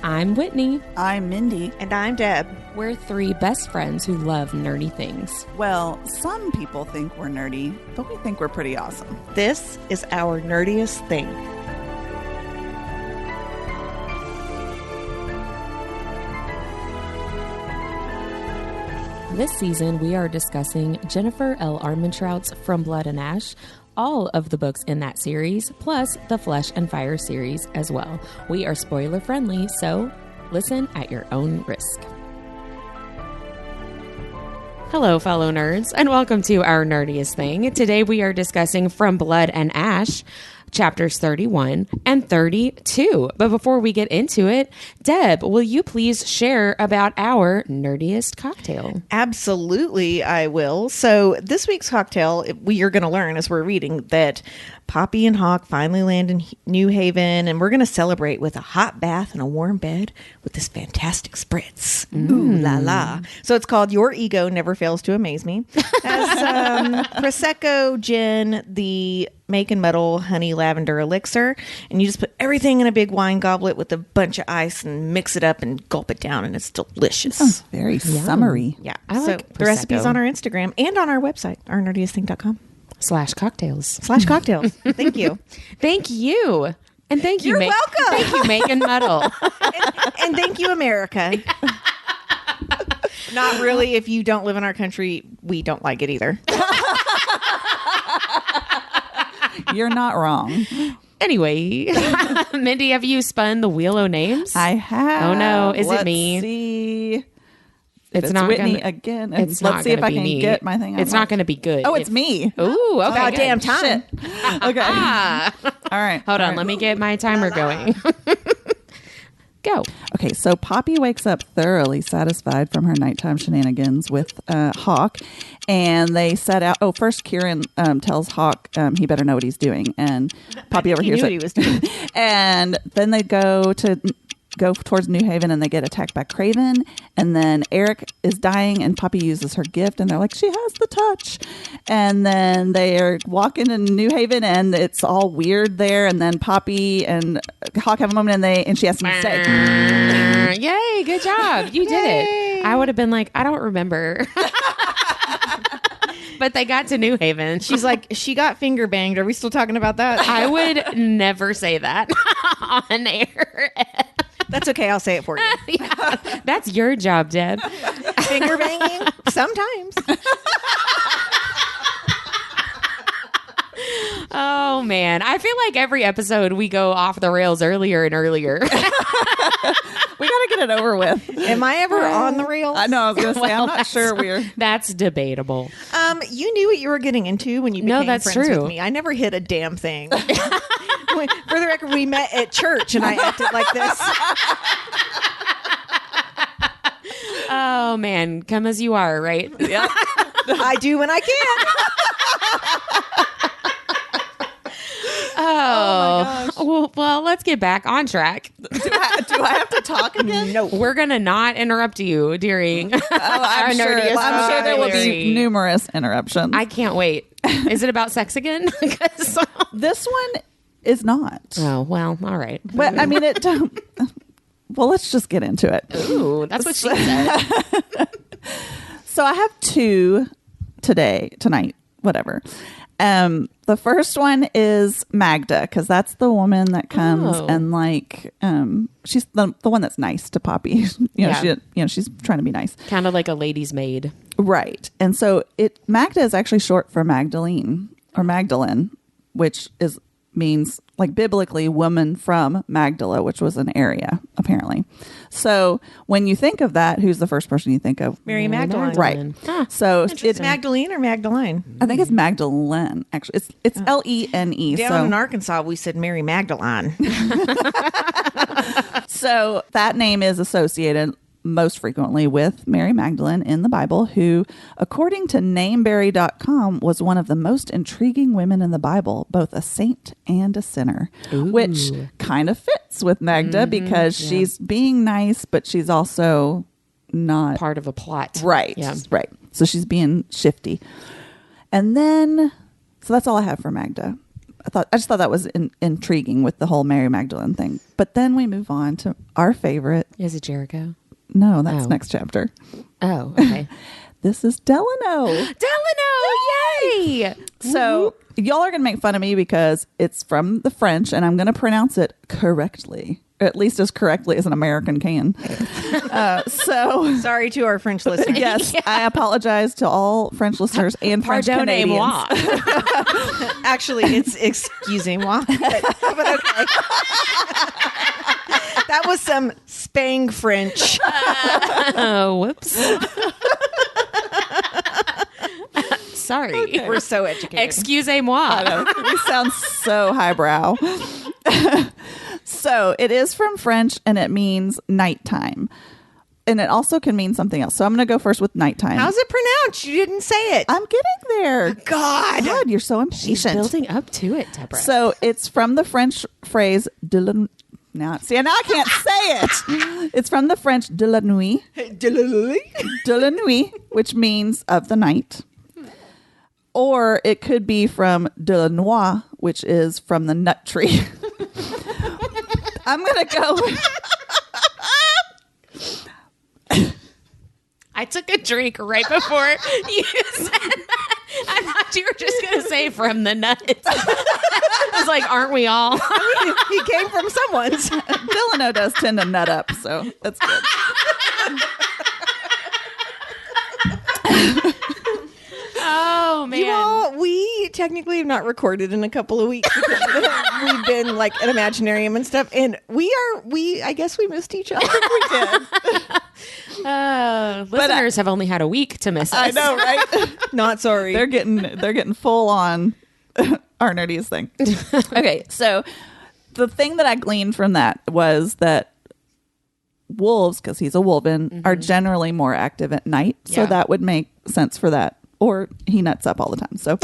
I'm Whitney. I'm Mindy. And I'm Deb. We're three best friends who love nerdy things. Well, some people think we're nerdy, but we think we're pretty awesome. This is Our Nerdiest Thing. This season, we are discussing Jennifer L. Armentrout's From Blood and Ash, all of the books in that series, plus the Flesh and Fire series as well. We are spoiler friendly, so listen at your own risk. Hello, fellow nerds, and welcome to Our Nerdiest Thing. Today we are discussing From Blood and Ash, chapters 31 and 32. But before we get into it, Deb, will you please share about our nerdiest cocktail? Absolutely, I will. So this week's cocktail, we are going to learn as we're reading that Poppy and Hawke finally land in New Haven, and we're going to celebrate with a hot bath and a warm bed with this fantastic spritz. Ooh la la. So it's called Your Ego Never Fails to Amaze Me. Has Prosecco, gin, the Make and Muddle honey lavender elixir, and you just put everything in a big wine goblet with a bunch of ice and mix it up and gulp it down, and it's delicious. Sounds very summery. Yeah. I like the Prosecco. recipe's on our Instagram and on our website, ournerdiestthing.com. /cocktails. /cocktails. Thank you. Thank you. And thank you, You're welcome. Thank you, Make and Muddle. And thank you, America. Not really. If you don't live in our country, we don't like it either. You're not wrong. Anyway, Mindy, have you spun the wheel o' names? I have. Oh no, is Let's it me? See. It's It's not Whitney gonna, again. It's Let's not see if gonna I be can me. get my thing. It's not going to be good. Oh, it's me. Ooh, okay. About good. damn time. Okay. All right. Hold All on, right. let me get my timer going. Go. Okay, so Poppy wakes up thoroughly satisfied from her nighttime shenanigans with Hawke, and they set out. Oh, first Kieran tells Hawke he better know what he's doing, and Poppy overhears knew it. what he was doing. And then they go towards New Haven, and they get attacked by Craven, and then Eric is dying, and Poppy uses her gift, and they're like, she has the touch. And then they are walking in New Haven, and it's all weird there, and then Poppy and Hawke have a moment, and she has some say. Yay, good job. You did it. I would have been like, I don't remember. But they got to New Haven. She's like, she got finger banged. Are we still talking about that? I would never say that on air. That's okay. I'll say it for you. Yeah, that's your job, Deb. Finger banging? Sometimes. Oh, man. I feel like every episode we go off the rails earlier and earlier. We got to get it over with. Am I ever on the rails? I know. I was going to say, Well, I'm not sure we're. That's debatable. You knew what you were getting into when you became No, that's friends true. with me. I never hit a damn thing. For the record, we met at church and I acted like this. Oh, man. Come as you are, right? Yeah. I do when I can. Oh, well, let's get back on track. Do I have to talk again? No. We're going to not interrupt you during I'm sure there will be vocabulary. numerous interruptions. I can't wait. Is it about sex again? 'Cause- This one is not. oh, well, all right. But I mean, it. Well, let's just get into it. Ooh, that's what she said. So I have two tonight, whatever. The first one is Magda, because that's the woman that comes and she's the one that's nice to Poppy. She's trying to be nice, Kind of like a lady's maid. right? And so Magda is actually short for Magdalene or Magdalene, which means like biblically woman from Magdala, which was an area apparently. So when you think of that, who's the first person you think of? Mary Magdalene. Right. Huh. So It's Magdalene or Magdalene? I think it's Magdalene. Actually, it's Lene. Down in Arkansas, we said Mary Magdalene. So that name is associated most frequently with Mary Magdalene in the Bible, who, according to nameberry.com, was one of the most intriguing women in the Bible, both a saint and a sinner, which kind of fits with Magda because she's being nice, but she's also not Part of a plot. right. Yeah. Right. So she's being shifty. And then, so that's all I have for Magda. I just thought that was intriguing with the whole Mary Magdalene thing. But then we move on to our favorite. Is it Jericho? No, that's next chapter. Oh, okay. This is Delano. Delano! Yay! So y'all are going to make fun of me because it's from the French and I'm going to pronounce it correctly. At least as correctly as an American can. So Sorry to our French listeners. yes, I apologize to all French listeners and French Canadians. Actually, it's excusez-moi. But okay. That was some Spang French. Oh, whoops. Sorry. Okay. We're so educated. Excusez-moi. We sound so highbrow. So it is from French and it means nighttime. And it also can mean something else. So I'm going to go first with nighttime. How's it pronounced? You didn't say it. I'm getting there. God, you're so impatient. She's building up to it, Deborah. So it's from the French phrase de la now I can't say it. It's from the French de la nuit. De la nuit, which means of the night. Or it could be from de la noix, which is from the nut tree. I'm going to go. I took a drink right before you said that. I thought you were just going to say from the nuts. I was like, aren't we all? he came from someone's. Delano does tend to nut up, so that's good. Oh, man. You all, we technically have not recorded in a couple of weeks because we've been like at Imaginarium and stuff. And I guess we missed each other. We did. Listeners have only had a week to miss us. I know, right? Not sorry. They're getting full on Our Nerdiest Thing. Okay, so the thing that I gleaned from that was that wolves, because he's a wolven, are generally more active at night. So Yeah. that would make sense for that. Or he nuts up all the time. So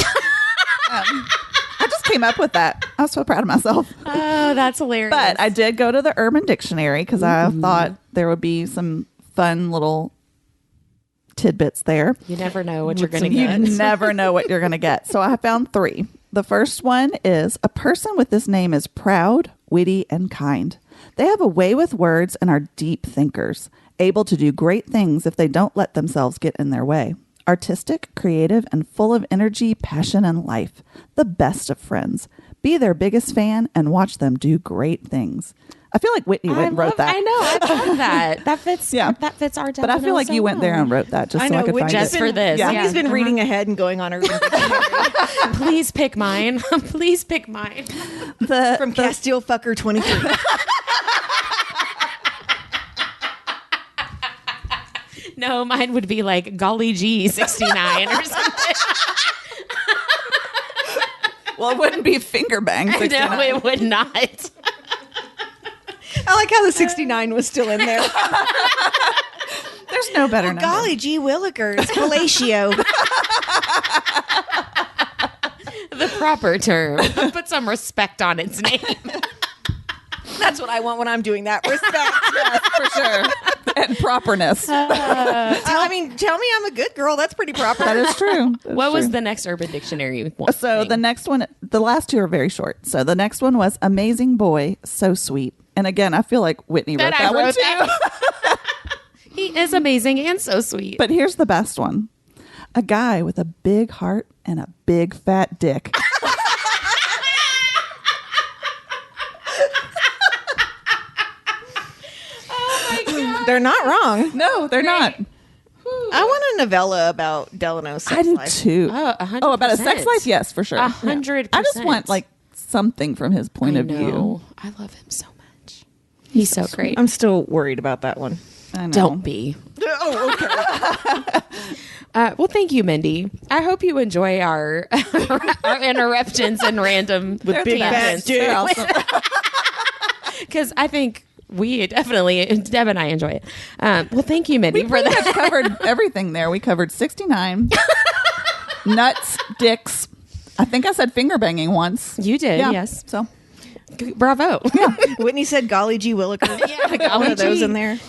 I just came up with that. I was so proud of myself. Oh, that's hilarious. But I did go to the Urban Dictionary because I thought there would be some fun little tidbits there. You never know what you're going to You get. never know what you're going to get. So I found 3. The first one is a person with this name is proud, witty, and kind. They have a way with words and are deep thinkers, able to do great things if they don't let themselves get in their way. Artistic, creative, and full of energy, passion, and life. The best of friends. Be their biggest fan and watch them do great things. I feel like Whitney went and wrote that. I know. I love that. That fits. Yeah. That fits our. But I feel like you went there and wrote that just so I could find just it. for this. Yeah. He's been reading ahead and going on Urban Dictionary. Please pick mine. Please pick mine. From Castile Fucker 23. No, mine would be like golly gee 69 or something. Well, it wouldn't be finger bang. 69. No, it would not. I like how the 69 was still in there. There's no better number. Golly gee willikers. Fellatio. The proper term. Put some respect on its name. That's what I want when I'm doing that. Respect. Yes, for sure. And properness. I mean, tell me I'm a good girl. That's pretty proper. That is true. What was the next Urban Dictionary one? So the next one, the last 2 are very short. So the next one was amazing boy, so sweet. And again, I feel like Whitney wrote that one too. He is amazing and so sweet. But here's the best one. A guy with a big heart and a big fat dick. They're not wrong. No, they're not. I want a novella about Delano's sex I do life. too. Oh, 100%. Oh, about a sex life? Yes, for sure. 100%. I just want like something from his point of view. I love him so much. He's so great. I'm still worried about that one. I know. Don't be. Oh, okay. Well, thank you, Mindy. I hope you enjoy our interruptions and random With big tangents. They're awesome. Because I think we definitely, Deb and I enjoy it. Well, thank you, Mindy, We for pretty that. much covered everything there. We covered 69. Nuts, dicks. I think I said finger banging once. You did, Yeah. yes. So Bravo. Whitney said golly gee willikers. Yeah, One of those golly in gee. there.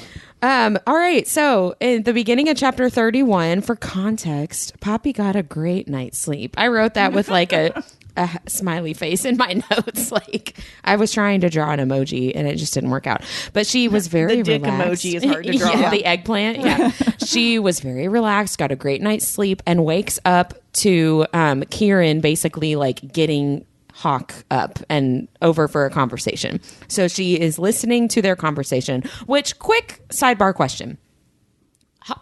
All right. So in the beginning of chapter 31, for context, Poppy got a great night's sleep. I wrote that with like a a smiley face in my notes. Like I was trying to draw an emoji and it just didn't work out. But she was very The dick relaxed. emoji is hard to draw. Yeah, the eggplant. Yeah. She was very relaxed, got a great night's sleep, and wakes up to Kieran basically like getting Hawke up and over for a conversation. So she is listening to their conversation, which, quick sidebar question.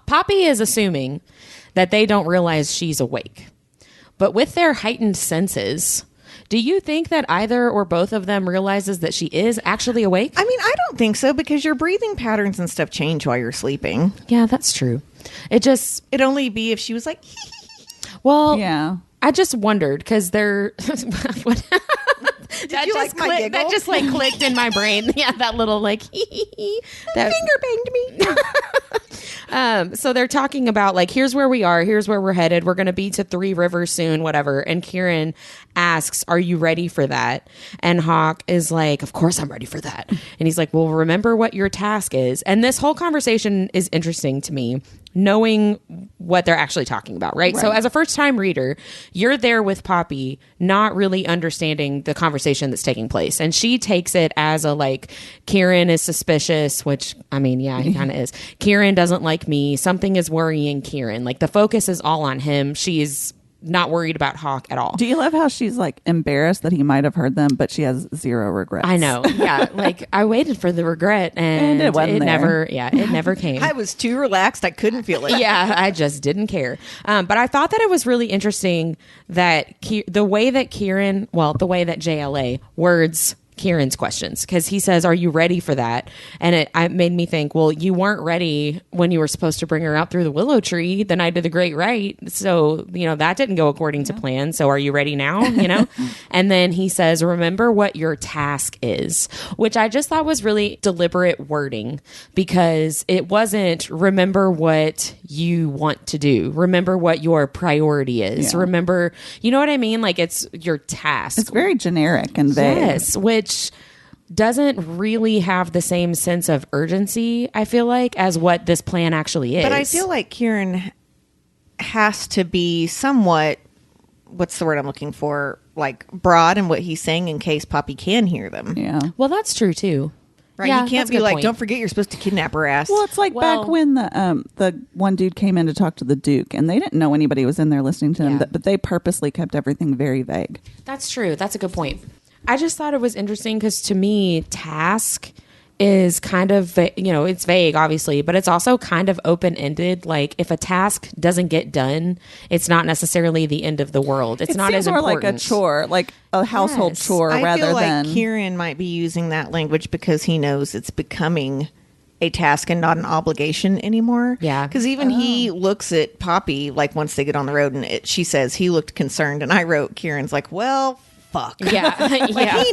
Poppy is assuming that they don't realize she's awake. But with their heightened senses, do you think that either or both of them realizes that she is actually awake? I mean, I don't think so, because your breathing patterns and stuff change while you're sleeping. Yeah, that's true. It'd only be if she was like, well, Yeah. I just wondered because they're. Did you like my giggle? That just like clicked in my brain. Yeah, that little like that finger banged me. So they're talking about like, here's where we are, here's where we're headed. We're going to be to Three Rivers soon, whatever. And Kieran asks, "Are you ready for that?" And Hawke is like, "Of course I'm ready for that." And he's like, "Well, remember what your task is." And this whole conversation is interesting to me, knowing what they're actually talking about, right? So as a first time reader, you're there with Poppy, not really understanding the conversation that's taking place. And she takes it as a like, Kieran is suspicious, which I mean, yeah, he kind of is. Kieran doesn't like me. Something is worrying Kieran. Like the focus is all on him. She's not worried about Hawke at all. Do you love how she's like embarrassed that he might have heard them, but she has zero regrets? I know. Yeah. Like I waited for the regret and it wasn't there. it never came. I was too relaxed. I couldn't feel it. Yeah, I just didn't care. But I thought that it was really interesting that the way that JLA words Kieran's questions, because he says, "Are you ready for that?" And it made me think, well, you weren't ready when you were supposed to bring her out through the willow tree the night of the great rite. So, that didn't go according to plan. So are you ready now? And then he says, "Remember what your task is," which I just thought was really deliberate wording, because it wasn't remember what you want to do. Remember what your priority is. Yeah. Remember, you know what I mean? Like it's your task. It's very generic and vague. Yes, which doesn't really have the same sense of urgency, I feel like, as what this plan actually is. But I feel like Kieran has to be somewhat, what's the word I'm looking for, like broad in what he's saying in case Poppy can hear them. Yeah. Well, that's true too. Right? Yeah, You can't that's a be good like, point. don't forget you're supposed to kidnap her ass. Well, it's like Well- back when the one dude came in to talk to the Duke, and they didn't know anybody was in there listening to them, Yeah. but they purposely kept everything very vague. That's true. That's a good point. I just thought it was interesting because to me, task is kind of, it's vague, obviously, but it's also kind of open-ended. Like if a task doesn't get done, it's not necessarily the end of the world. It's It not seems as more important. like a chore, like a household Yes. chore, I rather feel like than Kieran might be using that language because he knows it's becoming a task and not an obligation anymore. Yeah. Because even he looks at Poppy, like once they get on the road, and she says he looked concerned, and I wrote, Kieran's like, well, fuck. Yeah. Like Yeah. he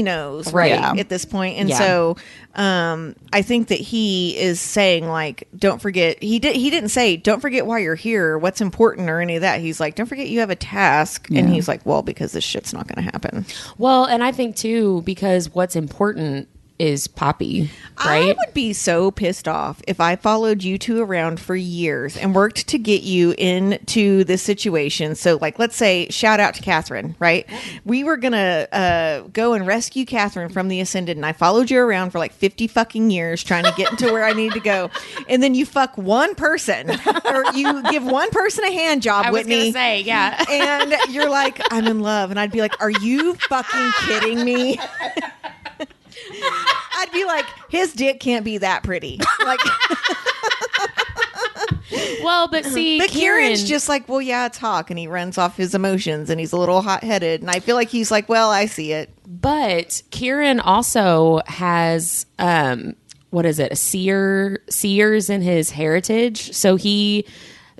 knows right Yeah. at this point. And Yeah. so I think that he is saying like, don't forget, he didn't say don't forget why you're here, what's important or any of that. He's like, don't forget you have a task. And Yeah. he's like, well, because this shit's not going to happen. Well, and I think too, because what's important is Poppy, I right? would be so pissed off if I followed you two around for years and worked to get you into this situation. So, like, let's say, shout out to Catherine, right? We were going to go and rescue Catherine from the Ascended, and I followed you around for like 50 fucking years trying to get into where I need to go. And then you fuck one person, or you give one person a hand job, I was Whitney. going to say, yeah. And you're like, I'm in love. And I'd be like, are you fucking kidding me? I'd be like, his dick can't be that pretty. Like, Well, but see, but Kieran's just like, well, yeah, it's Hawke, and he runs off his emotions, and he's a little hot-headed, and I feel like he's like, well, I see it. But Kieran also has, what is it? Seers in his heritage. So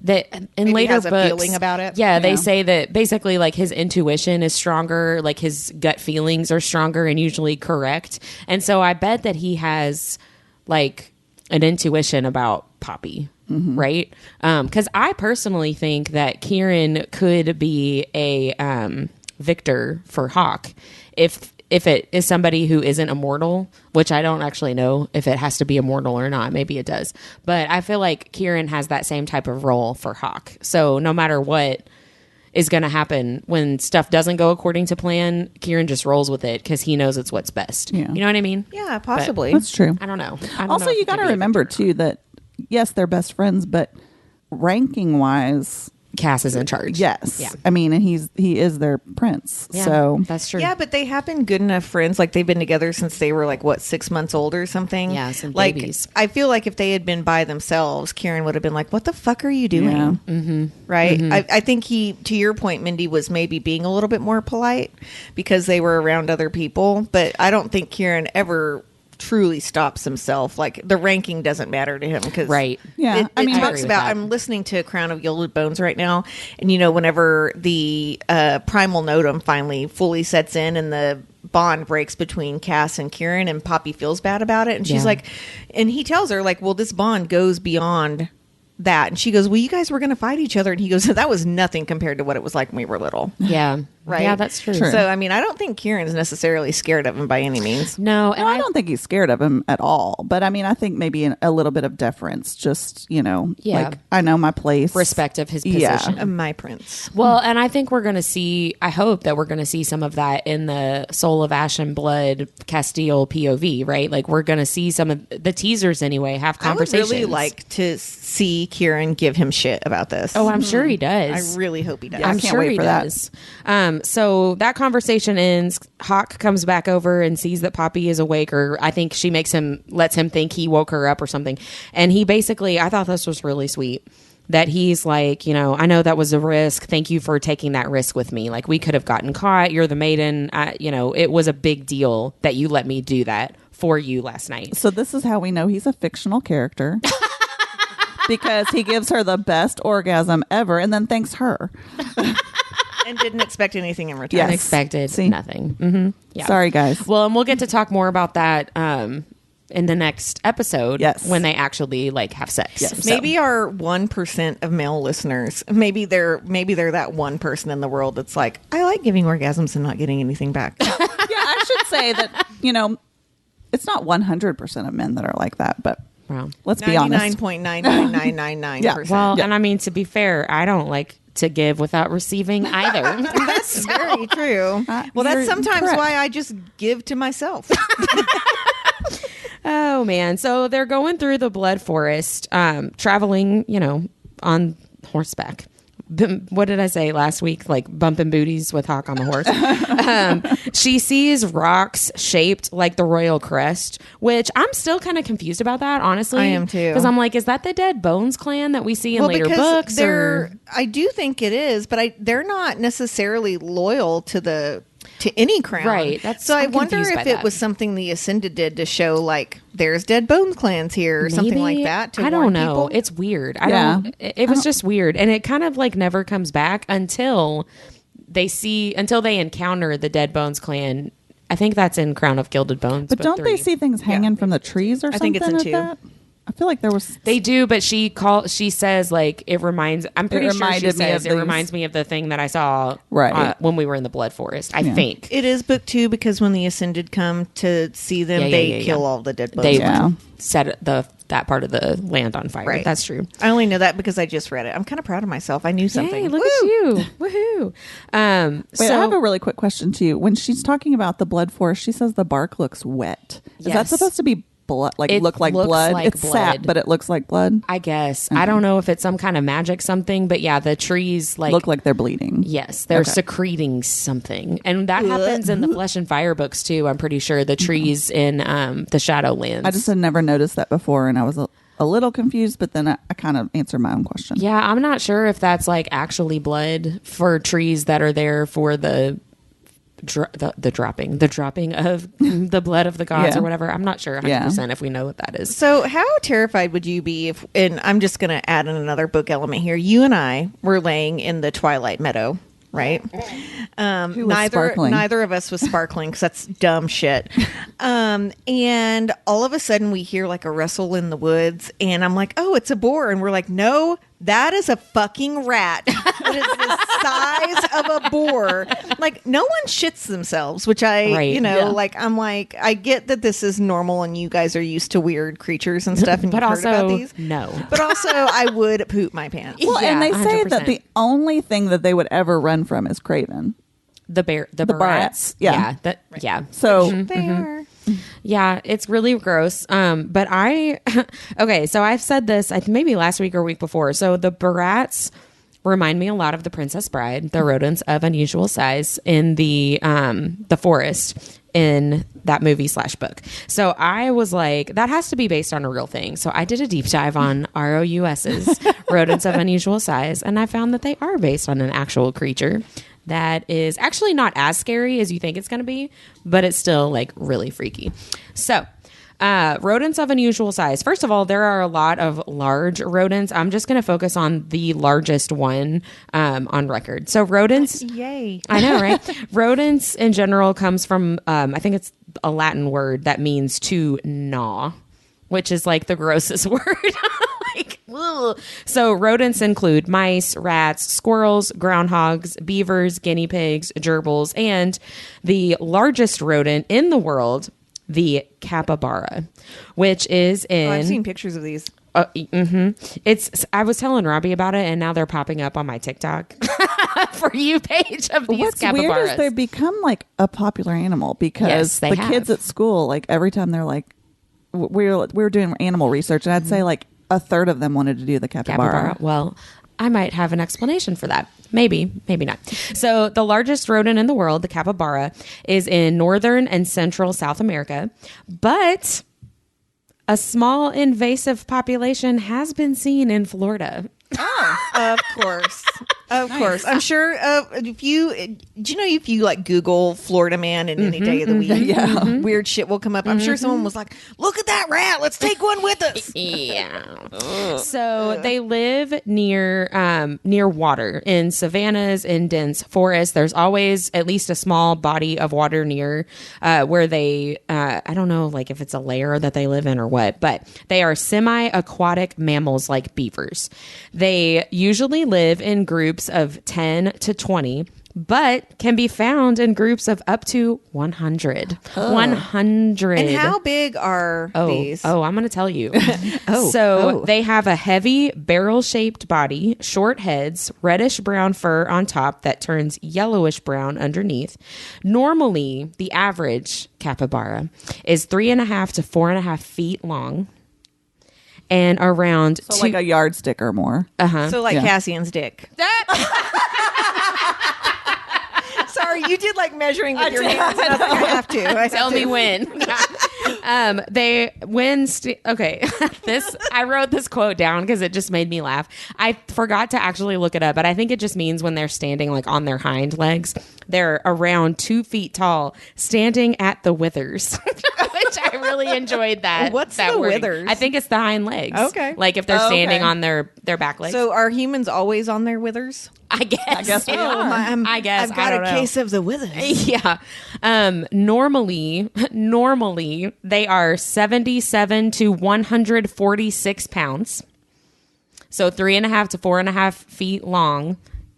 that in Maybe later has a books, feeling about it. Yeah, they Yeah. say that basically like his intuition is stronger, like his gut feelings are stronger and usually correct. And so I bet that he has like an intuition about Poppy. Right? Because I personally think that Kieran could be a victor for Hawke if it is somebody who isn't immortal, which I don't actually know if it has to be immortal or not. Maybe it does. But I feel like Kieran has that same type of role for Hawke. So no matter what, is going to happen when stuff doesn't go according to plan. Kieran just rolls with it because he knows it's what's best. Yeah. You know what I mean? Yeah, possibly. That's true. I don't know. Also, you got to remember too that yes, they're best friends, but ranking wise, Cass is in charge. yes, Yeah. I mean, and he is their prince. Yeah, So that's true. Yeah, but they have been good enough friends. Like they've been together since they were like what 6 months old or something. Yeah, some like babies. I feel like if they had been by themselves, Kieran would have been like, "What the fuck are you doing?" Yeah. Mm-hmm. Right? I think he, to your point, Mindy, was maybe being a little bit more polite because they were around other people. But I don't think Kieran ever truly stops himself. Like the ranking doesn't matter to him because Right. Yeah, it, I it mean, I talks agree with about. that. I'm listening to Crown of Gilded Bones right now, and whenever the primal notum finally fully sets in and the bond breaks between Cass and Kieran, and Poppy feels bad about it, and she's Yeah. like, and he tells her like, well, this bond goes beyond that, and she goes, well, you guys were going to fight each other, and he goes, that was nothing compared to what it was like when we were little. Yeah. Right? Yeah, that's true. True. So I mean, I don't think Kieran's necessarily scared of him by any means. No, and No, I don't think he's scared of him at all. But I mean, I think maybe a little bit of deference. Just Yeah. like I know my place. respect of his position. Yeah. My prince. Well, and I think we're going to see, I hope that we're going to see some of that in the Soul of Ash and Blood Castile POV, right? Like we're going to see some of the teasers anyway, have conversations. I would really like to see Kieran give him shit about this. Oh, I'm sure he I does. really hope he does. Yeah, I I'm can't sure wait he for that. does. So that conversation ends. Hawke comes back over and sees that Poppy is awake, or I think she lets him think he woke her up or something. And he basically, I thought this was really sweet. That he's like, I know that was a risk. Thank you for taking that risk with me. Like we could have gotten caught. You're the maiden. It was a big deal that you let me do that for you last night. So this is how we know he's a fictional character. Because he gives her the best orgasm ever and then thanks her. And didn't expect anything in return. Yes. Unexpected, See? nothing. Mm-hmm. Yeah. Sorry, guys. Well, and we'll get to talk more about that in the next episode. Yes. When they actually have sex. Yes. So- Maybe our 1% of male listeners, maybe they're that one person in the world that's like, I like giving orgasms and not getting anything back. Yeah, I should say that, it's not 100% of men that are like that, but Wow. let's be honest. 99.99999%. Yeah. Well, Yeah. and I mean, to be fair, I don't like to give without receiving either. That's very true. Well, you're that's sometimes correct. why I just give to myself. Oh man. So they're going through the blood forest, traveling, on horseback. What did I say last week? Like bumping booties with Hawke on the horse. She sees rocks shaped like the royal crest, which I'm still kind of confused about that, honestly. I am too. Because I'm like, is that the Dead Bones clan that we see in later books? Or I do think it is, but they're not necessarily loyal to any crown. Right. So I I'm wonder confused if by it that. was something the Ascended did to show like there's Dead Bones clans here or something like Maybe? that. To I don't warn know. people. It's weird. Yeah. It was just weird, and it kind of never comes back until they encounter the Dead Bones clan. I think that's in Crown of Gilded Bones. But book don't they 3. see things hanging from the trees or I something think it's in like 2. that? I feel like there was... They do, but she says it reminds. I'm pretty sure she reminded me says of it these. reminds me of the thing that I saw Right. when we were in the Blood Forest. I Yeah. think It is book 2 because when the Ascended come to see them, Yeah, they yeah. kill all the Dead Bones. they Yeah. set that part of the land on fire. Right. That's true. I only know that because I just read it. I'm kind of proud of myself. I knew something. Yay, look at you! Woohoo! Wait, I have a really quick question to you. When she's talking about the blood forest, she says the bark looks wet. Is that Yes. supposed to be blood? It Look like looks blood? like It's sap, blood. but it looks like blood. I guess. I don't know if it's some kind of magic something, but yeah, the trees Look like they're bleeding. yes, they're Okay. secreting something. And that happens in the Flesh and Fire books too, I'm pretty sure. The trees in the Shadowlands. I just had never noticed that before, and I was a little confused, but then I kind of answered my own question. yeah, I'm not sure if that's actually blood for trees that are there for the dropping of the blood of the gods Yeah. or whatever. I'm not sure 100% if we know what that is. So how terrified would you be if, and I'm just going to add in another book element here. You and I were laying in the Twilight Meadow, right? Who was sparkling? Neither of us was sparkling because that's dumb shit. And all of a sudden we hear a rustle in the woods, and I'm like, oh, it's a boar. And we're like, no, That is a fucking rat. It is the size of a boar. Like, no one shits themselves, which I'm like, I get that this is normal and you guys are used to weird creatures and stuff and But you've also, heard about these. no. But also, I would poop my pants. Well, and they say 100%. that the only thing that they would ever run from is Craven. The barrats. Yeah. Yeah. So They are. Yeah, it's really gross. But okay, so I've said this maybe last week or week before. So the barrats remind me a lot of the Princess Bride, the rodents of unusual size in the forest in that movie / book. So I was like, that has to be based on a real thing. So I did a deep dive on ROUS's rodents of unusual size, and I found that they are based on an actual creature that is actually not as scary as you think it's going to be, but it's still like really freaky. So, rodents of unusual size. First of all, there are a lot of large rodents. I'm just going to focus on the largest one on record. So rodents. Yay. I know, right? Rodents in general comes from, I think it's a Latin word that means to gnaw, which is like the grossest word. Like, ugh. So rodents include mice, rats, squirrels, groundhogs, beavers, guinea pigs, gerbils, and the largest rodent in the world, the capybara, which is in... Oh, I've seen pictures of these. It's. I was telling Robbie about it, and now they're popping up on my TikTok For You page of these What's capybaras. weird is they become like a popular animal because Yes, they the have. kids at school, like every time they're like, we were doing animal research, and I'd say like a third of them wanted to do the capybara. Well, I might have an explanation for that. Maybe, maybe not. So the largest rodent in the world, the capybara, is in northern and central South America, but a small invasive population has been seen in Florida. Of course. Of course. I'm sure if you like Google Florida man in any day of the week, weird shit will come up. I'm sure someone was like, look at that rat. Let's take one with us. Yeah. So they live near water, in savannas, in dense forests. There's always at least a small body of water near where they, I don't know like if it's a lair that they live in or what, but they are semi-aquatic mammals like beavers. They usually live in groups of 10 to 20, but can be found in groups of up to 100. 100. And how big are these? Oh, I'm going to tell you. They have a heavy barrel-shaped body, short heads, reddish-brown fur on top that turns yellowish-brown underneath. Normally, the average capybara is 3.5 to 4.5 feet long. And around like a yardstick or more. So like Cassian's dick. Sorry, you did like measuring with your hands. And I was like, I have to. Tell me when. I wrote this quote down because it just made me laugh. I forgot to actually look it up, but I think it just means when they're standing like on their hind legs, they're around 2 feet tall, standing at the withers, which I really enjoyed that. What's that the wording. withers? I think it's the hind legs. Okay. Like if they're standing on their back legs. So are humans always on their withers? I guess. we are. I guess. I've got I a don't know. case of the withers. Yeah. Normally they are 77 to 146 pounds. So 3.5 to 4.5 feet long.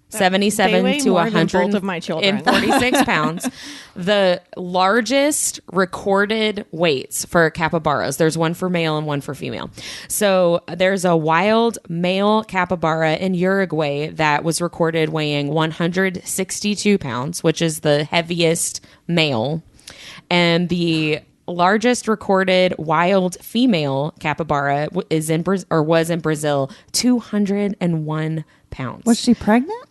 77 They weigh to more than 100 both of my children. and 46 pounds. The largest recorded weights for capybaras. There's one for male and one for female. So there's a wild male capybara in Uruguay that was recorded weighing 162 pounds, which is the heaviest male. And the largest recorded wild female capybara was in Brazil, 201 pounds. Was she pregnant?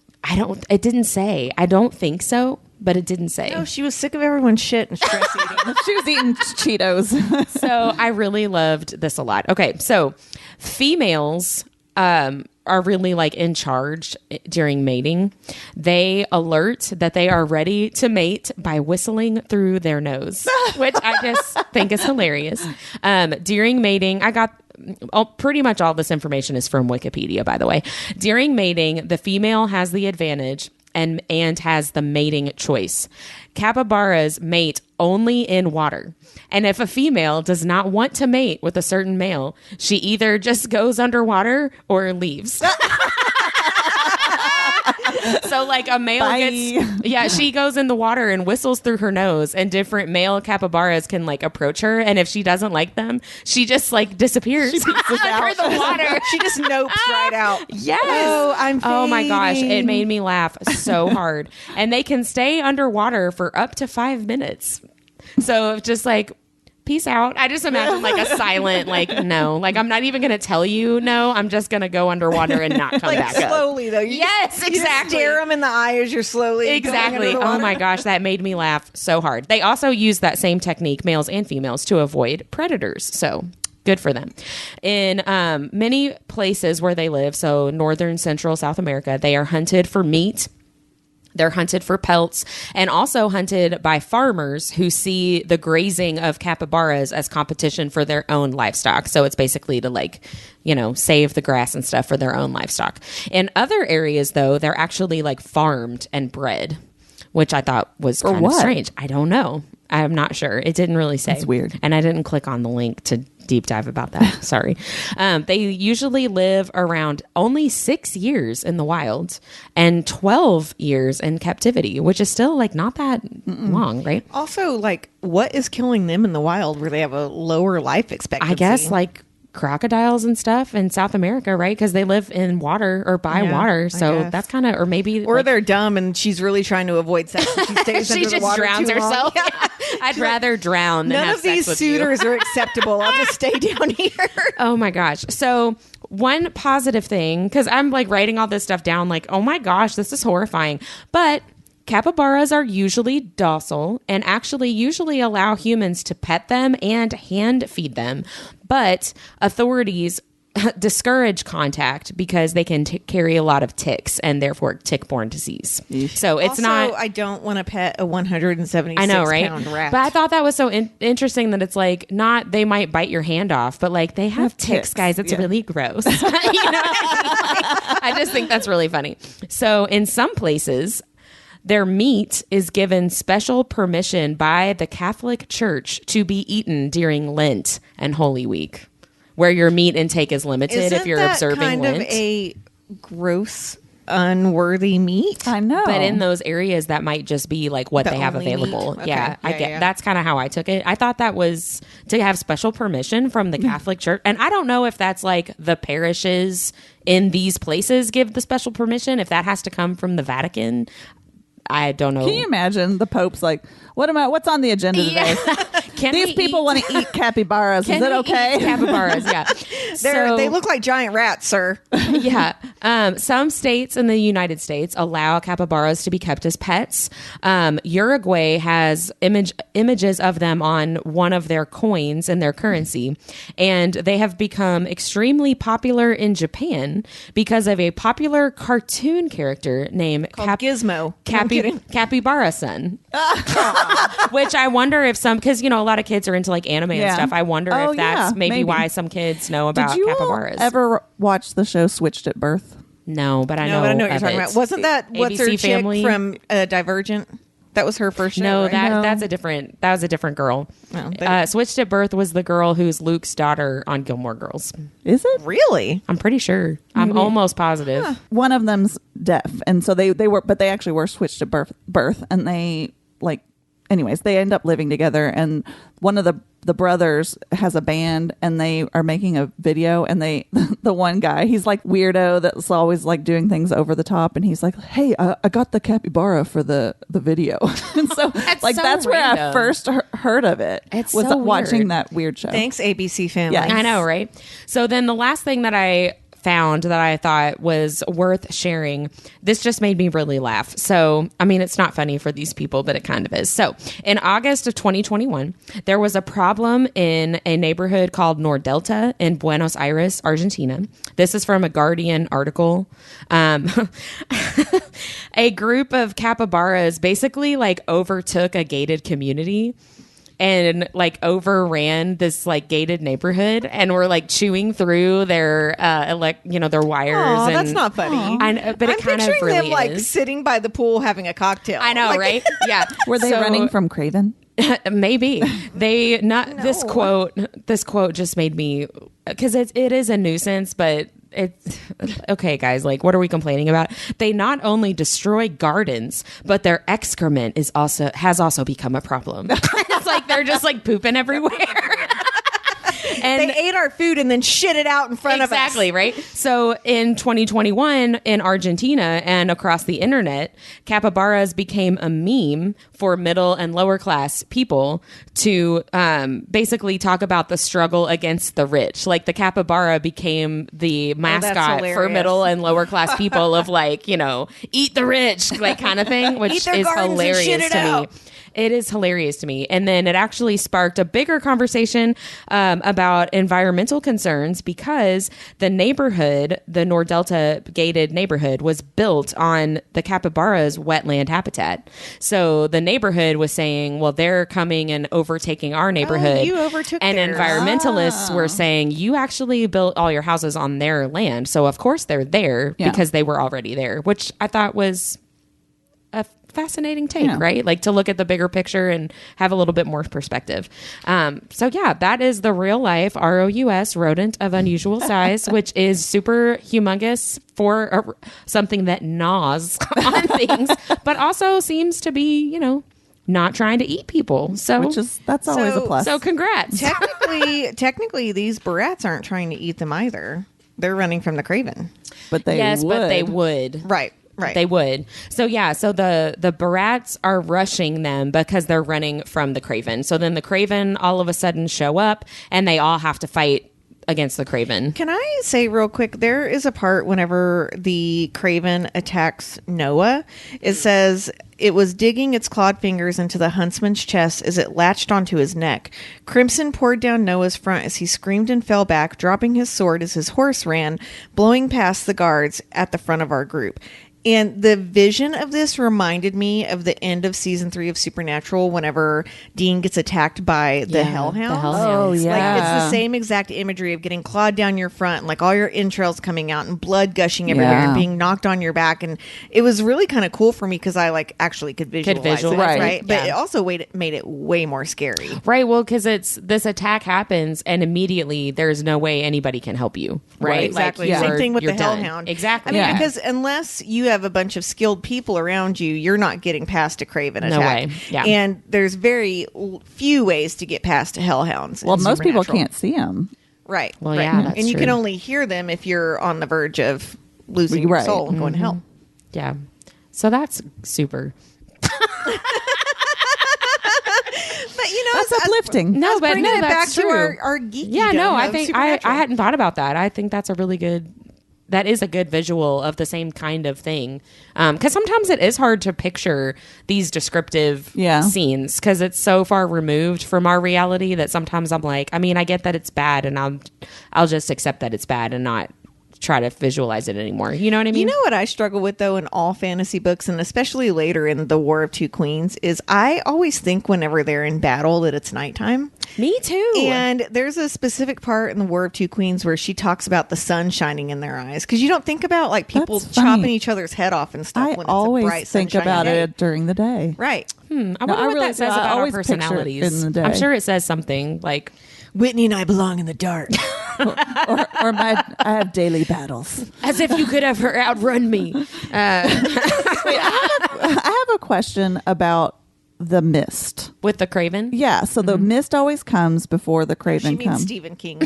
It didn't say. I don't think so, but it didn't say. No, she was sick of everyone's shit and stress eating. She was eating Cheetos. So I really loved this a lot. Okay, so females are really like in charge during mating. They alert that they are ready to mate by whistling through their nose, which I just think is hilarious. During mating, I got pretty much all this information is from Wikipedia, by the way. During mating, the female has the advantage and has the mating choice. Capybaras mate only in water. And if a female does not want to mate with a certain male, she either just goes underwater or leaves. So like a male she goes in the water and whistles through her nose, and different male capybaras can like approach her, and if she doesn't like them, she just like disappears under the water. She just nopes right out. Yes. Oh, my gosh, it made me laugh so hard. And they can stay underwater for up to 5 minutes. So just like, peace out. I just imagine like a silent, like, no, like I'm not even going to tell you no. I'm just going to go underwater and not come like back up. Slowly though. Yes, exactly. You just stare them in the eye as you're slowly Exactly. Oh my gosh, that made me laugh so hard. They also use that same technique, males and females, to avoid predators. So good for them. In many places where they live, so northern, central, South America, they are hunted for meat. They're hunted for pelts, and also hunted by farmers who see the grazing of capybaras as competition for their own livestock. So it's basically to like, save the grass and stuff for their own livestock. In other areas, though, they're actually like farmed and bred, which I thought was kind of strange. I don't know. I'm not sure. It didn't really say. It's weird. And I didn't click on the link to deep dive about that. Sorry. They usually live around only 6 years in the wild and 12 years in captivity, which is still like not that long, right? Also, like, what is killing them in the wild where they have a lower life expectancy? I guess like crocodiles and stuff in South America, right? Because they live in water or by water. So that's kind of, or maybe. Or they're dumb and she's really trying to avoid sex. And she stays she under just the water drowns too long. herself. Yeah. I'd rather drown than None have of these sex with suitors you. are acceptable. I'll just stay down here. Oh my gosh. So one positive thing, because I'm like writing all this stuff down like, oh my gosh, this is horrifying. But capybaras are usually docile and actually usually allow humans to pet them and hand feed them. But authorities discourage contact because they can carry a lot of ticks and therefore tick-borne disease. So it's also, not. I don't want to pet a 176 I know, right? pound rat. But I thought that was so interesting that it's like not they might bite your hand off, but like they have ticks, guys. It's really gross. I just think that's really funny. So in some places, their meat is given special permission by the Catholic Church to be eaten during Lent and Holy Week, where your meat intake is limited. Isn't if you're that observing kind Lent. of a gross, unworthy meat? I know. But in those areas, that might just be like what The they have only available. meat? Okay. Yeah, I Yeah, get. yeah. That's kind of how I took it. I thought that was to have special permission from the Catholic Church, and I don't know if that's like the parishes in these places give the special permission. If that has to come from the Vatican, I don't know. Can you imagine the Pope's like, what's on the agenda today? Can These people want to eat capybaras. Is it okay? Capybaras, yeah. They look like giant rats, sir. Yeah. Some states in the United States allow capybaras to be kept as pets. Uruguay has images of them on one of their coins in their currency. And they have become extremely popular in Japan because of a popular cartoon character named Gizmo. Capybara-san. Which I wonder if because, a lot of kids are into like anime and stuff. I wonder if that's maybe why some kids know about Did you capybaras. ever watch the show Switched at Birth? No, but I know. But I know what you're of talking it. about. Wasn't that what's her ABC chick Family? from Divergent? That was her first show. No, right? that's a different. That was a different girl. Oh, Switched at Birth was the girl who's Luke's daughter on Gilmore Girls. Is it? Really? I'm pretty sure. I'm almost positive. One of them's deaf, and so they were, but they actually were switched at birth, and they anyways, they end up living together, and one of the brothers has a band, and they are making a video, and the one guy, he's like weirdo that's always like doing things over the top, and he's like, hey, I got the capybara for the video. And so that's where I first heard of it. It's was so watching weird. that weird show. Thanks, ABC Family. Yeah. I know, right? So then the last thing that I found that I thought was worth sharing, this just made me really laugh. So, I mean, it's not funny for these people, but it kind of is. So, in August of 2021, there was a problem in a neighborhood called Nordelta in Buenos Aires, Argentina. This is from a Guardian article. A group of capybaras basically like overtook a gated community. and like overran this like gated neighborhood and were like chewing through their their wires. Oh, and that's not funny. but it I'm kind of picturing really them like is. sitting by the pool having a cocktail. I know, Like- right? Yeah. Were they So- running from Craven? Maybe they not this No. quote just made me, because it is a nuisance, but it's okay, guys. Like, what are we complaining about? They not only destroy gardens, but their excrement has also become a problem. It's like they're just like pooping everywhere. And They ate our food and then shit it out in front of us. exactly, right? So in 2021 in Argentina and across the internet, capybaras became a meme for middle and lower class people to basically talk about the struggle against the rich. Like the capybara became the mascot for hilarious. middle and lower class people of like, eat the rich, like kind of thing, which Eat their is gardens and shit hilarious it to out. me. It is hilarious to me. And then it actually sparked a bigger conversation about environmental concerns because the neighborhood, the Nordelta gated neighborhood, was built on the capybara's wetland habitat. So the neighborhood was saying, well, they're coming and overtaking our neighborhood. you overtook And theirs. environmentalists were saying, you actually built all your houses on their land. So of course they're there Yeah. because they were already there, which I thought was a fascinating take, Yeah. right? Like to look at the bigger picture and have a little bit more perspective. So yeah, that is the real life ROUS rodent of unusual size, which is super humongous for something that gnaws on things, but also seems to be, not trying to eat people. So That's always a So- plus. So congrats. Technically, these barrats aren't trying to eat them either. They're running from the craven. but they yes, would. but they would. Right. Right. They would. So yeah, so the barrats are rushing them because they're running from the craven. So then the craven all of a sudden show up and they all have to fight against the craven. Can I say real quick, there is a part whenever the craven attacks Noah, it says it was digging its clawed fingers into the huntsman's chest as it latched onto his neck. Crimson poured down Noah's front as he screamed and fell back, dropping his sword as his horse ran, blowing past the guards at the front of our group. And the vision of this reminded me of the end of season 3 of Supernatural whenever Dean gets attacked by the Yeah, Hellhounds. the Hellhounds. Oh, Like, yeah. it's the same exact imagery of getting clawed down your front, and like all your entrails coming out and blood gushing everywhere Yeah. and being knocked on your back. And it was really kind of cool for me because I like actually could visualize it, visualize it, right? But yeah. it also made it way more scary. Right, well, because this attack happens and immediately there's no way anybody can help you, right? Exactly. Like, Same you're- thing with the you're done. Hellhound. Exactly. I mean, Yeah. because unless you have a bunch of skilled people around you, you're not getting past a craven No attack. way. Yeah. And there's very few ways to get past hellhounds. in Well, most people Supernatural. can't see them. Right. Well, right. yeah, that's and you true. can only hear them if you're on the verge of losing your Right. soul and going to hell. Yeah. So that's super. But That's uplifting. No, but bringing no, it that's back true. to our geeky. Yeah, no, I think I hadn't thought about that. I think that's a really good. That is a good visual of the same kind of thing. Because sometimes it is hard to picture these descriptive Yeah. scenes because it's so far removed from our reality that sometimes I'm like, I mean, I get that it's bad, and I'll just accept that it's bad and not try to visualize it anymore. You know what I mean? You know what I struggle with though in all fantasy books, and especially later in the War of Two Queens, is I always think whenever they're in battle that it's nighttime. Me too. And there's a specific part in the War of Two Queens where she talks about the sun shining in their eyes, because you don't think about like people That's funny. chopping each other's head off and stuff I when it's a always bright think sunshiny about day. it during the day. Right. I wonder I what really that says do. I about our always picture it personalities. in the I'm day. sure it says something like, Whitney and I belong in the dark. or I have daily battles. as if you could ever outrun me. I have a question about the mist. With the craven? Yeah, so the mist always comes before the She craven means comes. Stephen King.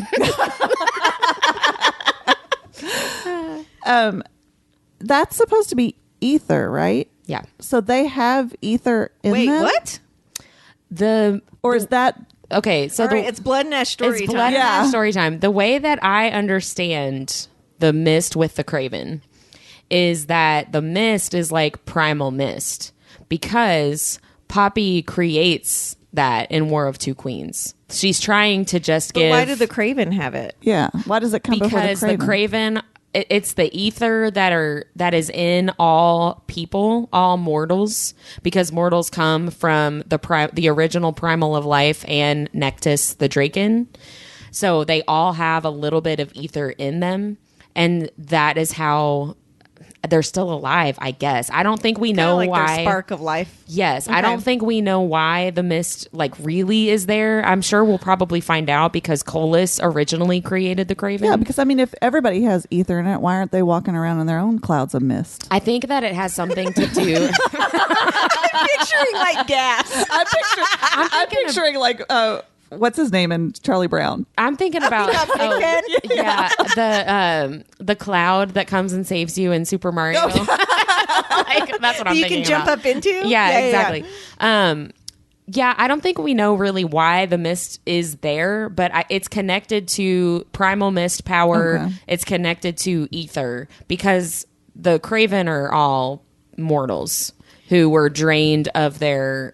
That's supposed to be ether, right? Yeah. So they have ether in Wait, them? what? Or is that Okay, so All right, it's Blood and Ash story it's time. blood and Yeah. ash story time. The way that I understand the mist with the craven is that the mist is like primal mist because Poppy creates that in War of Two Queens. She's trying to just But give why did the Craven have it? yeah? Why does it come before because the craven? it's the ether that is in all people, all mortals, because mortals come from the original primal of life and Nectus the Draken. So they all have a little bit of ether in them, and that is how they're still alive, I guess. I don't think we know like why. Their spark of life. Yes, Okay. I don't think we know why the mist like really is there. I'm sure we'll probably find out because Colas originally created the Craven. Yeah, because I mean, if everybody has ether in it, why aren't they walking around in their own clouds of mist? I think that it has something to do. I'm picturing like gas. I'm picturing like what's his name in Charlie Brown? I'm thinking about the cloud that comes and saves you in Super Mario. Like, that's what I'm you thinking can jump about. up into. Yeah, exactly. Yeah, I don't think we know really why the mist is there, but it's connected to primal mist power. Okay. It's connected to ether because the Craven are all mortals who were drained of their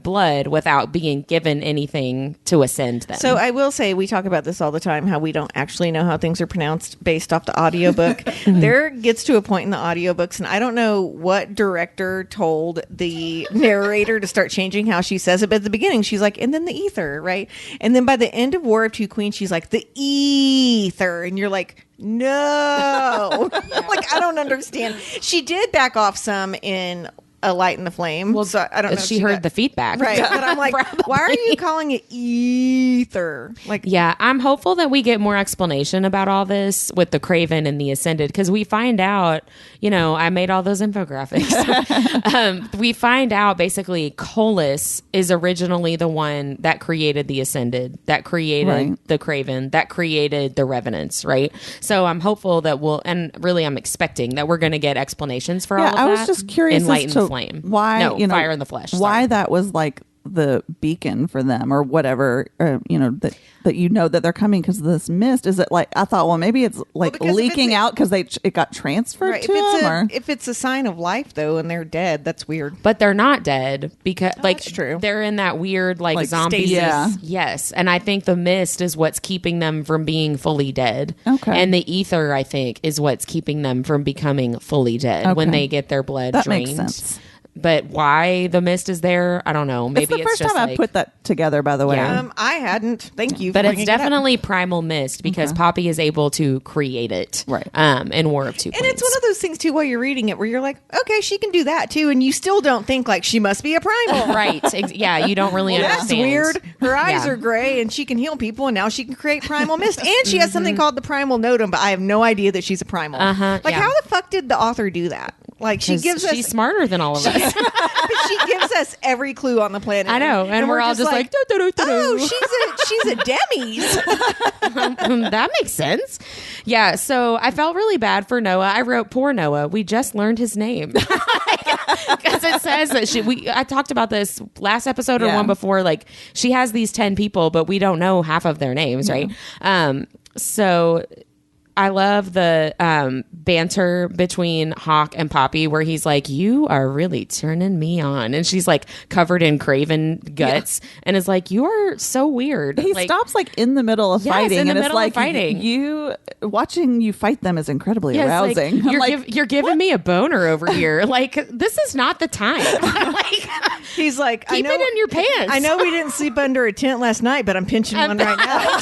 blood without being given anything to ascend them. So I will say, we talk about this all the time, how we don't actually know how things are pronounced based off the audiobook. There gets to a point in the audiobooks, and I don't know what director told the narrator to start changing how she says it, but at the beginning she's like, and then the ether, right? And then by the end of War of Two Queens, she's like, the ether. And you're like, no. Like, I don't understand. She did back off some in A Light in the Flame. Well, so I don't know if she heard the feedback. Right. But I'm like, why are you calling it ether? Like, yeah, I'm hopeful that we get more explanation about all this with the Craven and the Ascended, because we find out, I made all those infographics. We find out basically Colas is originally the one that created the Ascended, that created the Craven, that created the Revenants, right? So I'm hopeful that I'm expecting that we're going to get explanations for all of that. I was just curious in Light as and to Flame. Why, Fire in the Flesh. Why sorry. that was like the beacon for them or whatever, that they're coming because of this mist. Is it like, I thought, well, maybe it's like leaking out because it got transferred to them? If it's a sign of life, though, and they're dead, that's weird. But they're not dead because that's true. They're in that weird like zombie. stasis. Yeah. Yes. And I think the mist is what's keeping them from being fully dead. Okay. And the ether, I think, is what's keeping them from becoming fully dead when they get their blood drained. That makes sense. But why the mist is there, I don't know. Maybe it's the first just time I put that together, by the way. Yeah. I hadn't. Thank you. But for it's bringing it up. definitely primal mist because Poppy is able to create it, Right. In War of Two And Queens. it's one of those things too, while you're reading it, where you're like, okay, she can do that too, and you still don't think like she must be a primal. Right. Yeah, you don't really That's understand. weird. Her eyes Yeah. are gray, and she can heal people, and now she can create primal mist, and she has something called the primal notum. But I have no idea that she's a primal. Like, yeah. how the fuck did the author do that? Like, she's She's smarter than all of us. she gives us every clue on the planet. I know, and we're all just like, oh, she's a Demis. that makes sense. Yeah, so I felt really bad for Noah. I wrote, poor Noah. We just learned his name. Because it says that I talked about this last episode or one before, like she has these 10 people, but we don't know half of their names, right? So I love the banter between Hawke and Poppy where he's like, you are really turning me on. And she's like covered in Craven guts and is like, you are so weird. He stops like in the middle of fighting. in the and middle it's like, of fighting. Watching you fight them is incredibly arousing. Like, you're giving me a boner over here. Like, this is not the time. Like, he's like, keep it in your pants. I know we didn't sleep under a tent last night, but I'm pinching one right now.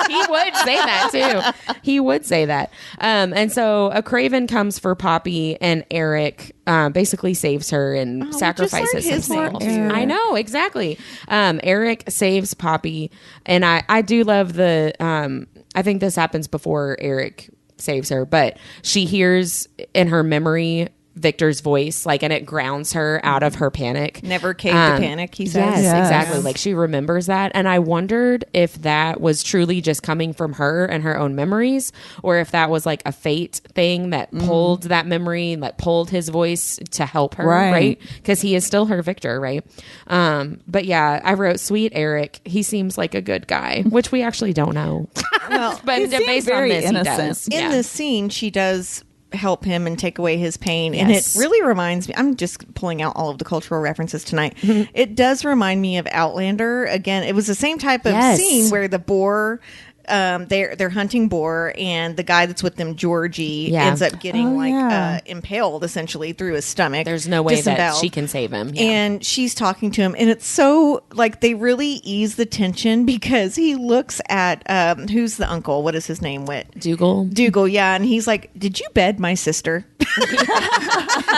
He would say that too. He would say that. And so a Craven comes for Poppy, and Eric basically saves her and sacrifices himself. I know, exactly. Eric saves Poppy, and I do love the I think this happens before Eric saves her, but she hears in her memory Victor's voice, like, and it grounds her out of her panic. Never cave to panic, he says. Yes, exactly. Like, she remembers that. And I wondered if that was truly just coming from her and her own memories, or if that was like a fate thing that pulled that memory, that pulled his voice to help her, right? Because he is still her Victor, right? But yeah, I wrote, sweet Eric. He seems like a good guy, which we actually don't know. Well, but based on this, innocent. he does. In this scene, she does help him and take away his pain. And it really reminds me, I'm just pulling out all of the cultural references tonight. It does remind me of Outlander. Again, it was the same type of scene where the boar they're hunting boar, and the guy that's with them, Georgie, Yeah. ends up getting yeah. impaled essentially through his stomach. There's no way that disemboweled. she can save him. Yeah. And she's talking to him, and it's so like they really ease the tension because he looks at who's the uncle? What is his name? Dougal, yeah, and he's like, "Did you bed my sister?"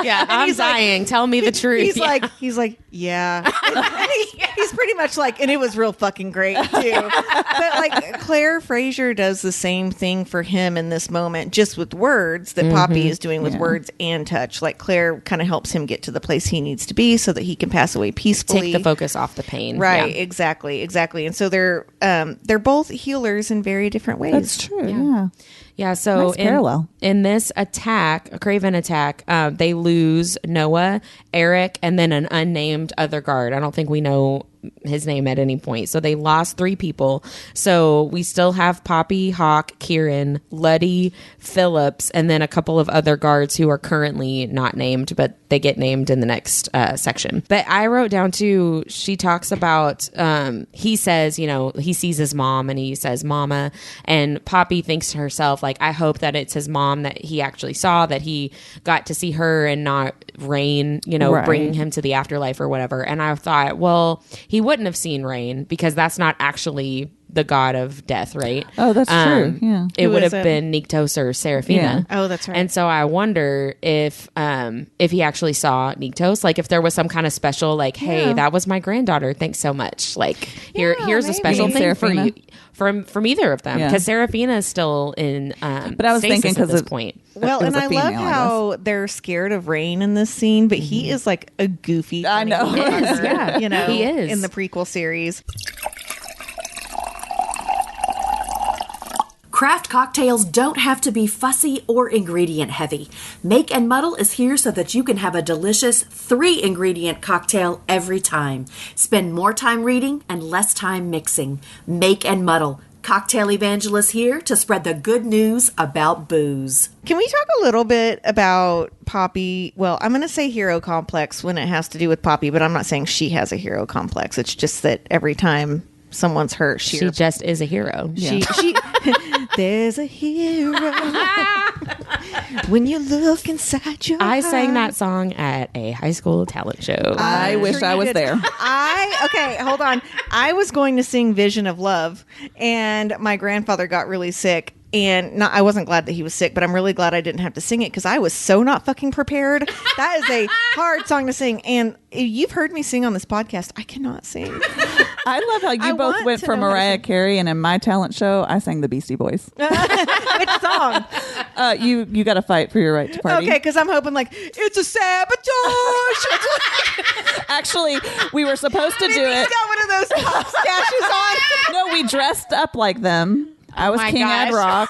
Yeah, I'm dying. Tell me the truth. He's like, yeah. And he's pretty much like, and it was real fucking great too. But like Claire Fraser does the same thing for him in this moment, just with words that Poppy is doing with words and touch. Like Claire kind of helps him get to the place he needs to be so that he can pass away peacefully. Take the focus off the pain. Right, Yeah. exactly. And so they're both healers in very different ways. That's true. Yeah. Yeah, so Nice parallel. in this attack, a Craven attack, they lose Noah, Eric, and then an unnamed other guard. I don't think we know his name at any point. So they lost 3 people. So we still have Poppy, Hawke, Kieran, Luddy, Phillips, and then a couple of other guards who are currently not named, but they get named in the next section. But I wrote down too, she talks about, he says, he sees his mom and he says, Mama, and Poppy thinks to herself, like, I hope that it's his mom that he actually saw, that he got to see her and not Rain, Right. bringing him to the afterlife or whatever. And I thought, well, he wouldn't have seen Rain because that's not actually the god of death, right? Oh, that's true. Yeah. It Who would is have it? been Nyktos or Seraphina. Yeah. Oh, that's right. And so I wonder if he actually saw Nyktos, like if there was some kind of special, like, hey, that was my granddaughter. Thanks so much. Like, here's maybe. a special You mean thing for Seraphina? you from either of them, Yeah. because Seraphina is still in. But I was stasis thinking at this because point. Well, it was and a I love female, I how they're scared of Rain in this scene, but he is like a goofy. I funny know. motherfucker, Yeah, he is. in the prequel series. Craft cocktails don't have to be fussy or ingredient heavy. Make and Muddle is here so that you can have a delicious 3-ingredient cocktail every time. Spend more time reading and less time mixing. Make and Muddle. Cocktail evangelist here to spread the good news about booze. Can we talk a little bit about Poppy? Well, I'm going to say hero complex when it has to do with Poppy, but I'm not saying she has a hero complex. It's just that every time someone's hurt, She just is a hero. she there's a hero when you look inside your I sang that eyes. song at a high school talent show. I wish I was there. Okay, hold on. I was going to sing Vision of Love, and my grandfather got really sick. And I wasn't glad that he was sick, but I'm really glad I didn't have to sing it because I was so not fucking prepared. That is a hard song to sing. And you've heard me sing on this podcast. I cannot sing. I love how you I both want went to for know how to Mariah sing. Carey, and in my talent show, I sang the Beastie Boys. Which song? You got to fight for your right to party. Okay, because I'm hoping like, it's a sabotage. Actually, we were supposed to do Maybe it. he's got one of those mustaches on. No, we dressed up like them. I was my King Ad gosh. Rock.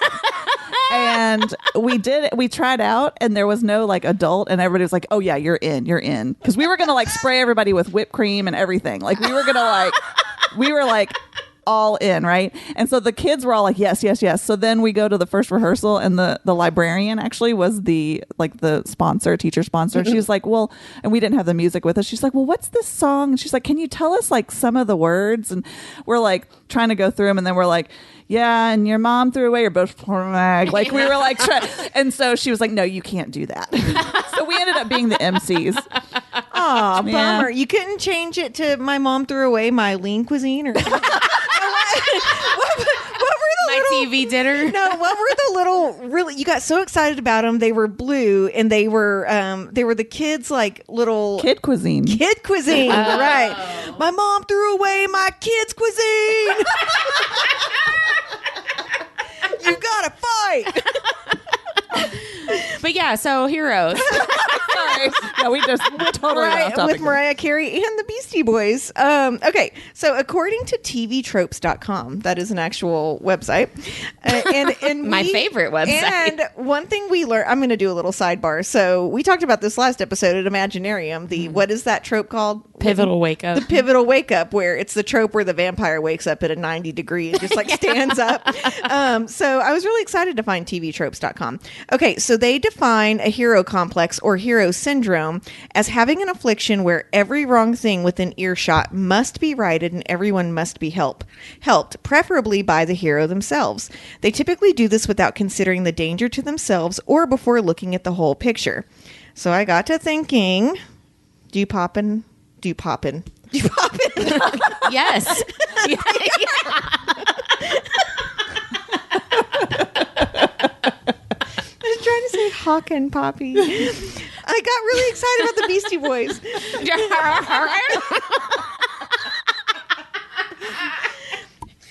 And we did it. We tried out, and there was no like adult, and everybody was like, "Oh yeah, you're in," because we were gonna like spray everybody with whipped cream and everything. Like we were like all in, right? And so the kids were all like, "Yes, yes, yes." So then we go to the first rehearsal, and the librarian actually was the teacher sponsor. She was like, "Well," and we didn't have the music with us. She's like, "Well, what's this song?" And she's like, "Can you tell us like some of the words?" And we're like trying to go through them, and then we're like, yeah, and your mom threw away your bush mag. Like we were like, and so she was like, no, you can't do that. So we ended up being the MCs. Aw, Yeah. bummer. You couldn't change it to my mom threw away my lean cuisine or something? what were the My TV dinner. No, what were the little really? You got so excited about them. They were blue, and they were the kids like little Kid cuisine. kid cuisine. Right. My mom threw away my kids cuisine. You gotta fight. But yeah, so heroes. Sorry. Yeah, we just totally went off topic. With Mariah Carey and the Beastie Boys. Okay, so according to tvtropes.com, that is an actual website. And My favorite website. And one thing we learned, I'm going to do a little sidebar. So we talked about this last episode at Imaginarium. What is that trope called? Pivotal wake up. The pivotal wake up, where it's the trope where the vampire wakes up at a 90 degree and just like stands up. So I was really excited to find tvtropes.com. Okay, so they define a hero complex or hero syndrome as having an affliction where every wrong thing within earshot must be righted and everyone must be helped, preferably by the hero themselves. They typically do this without considering the danger to themselves or before looking at the whole picture. So I got to thinking, do you poppin'? Yes. Yeah. I was trying to say Hawke and Poppy. I got really excited about the Beastie Boys.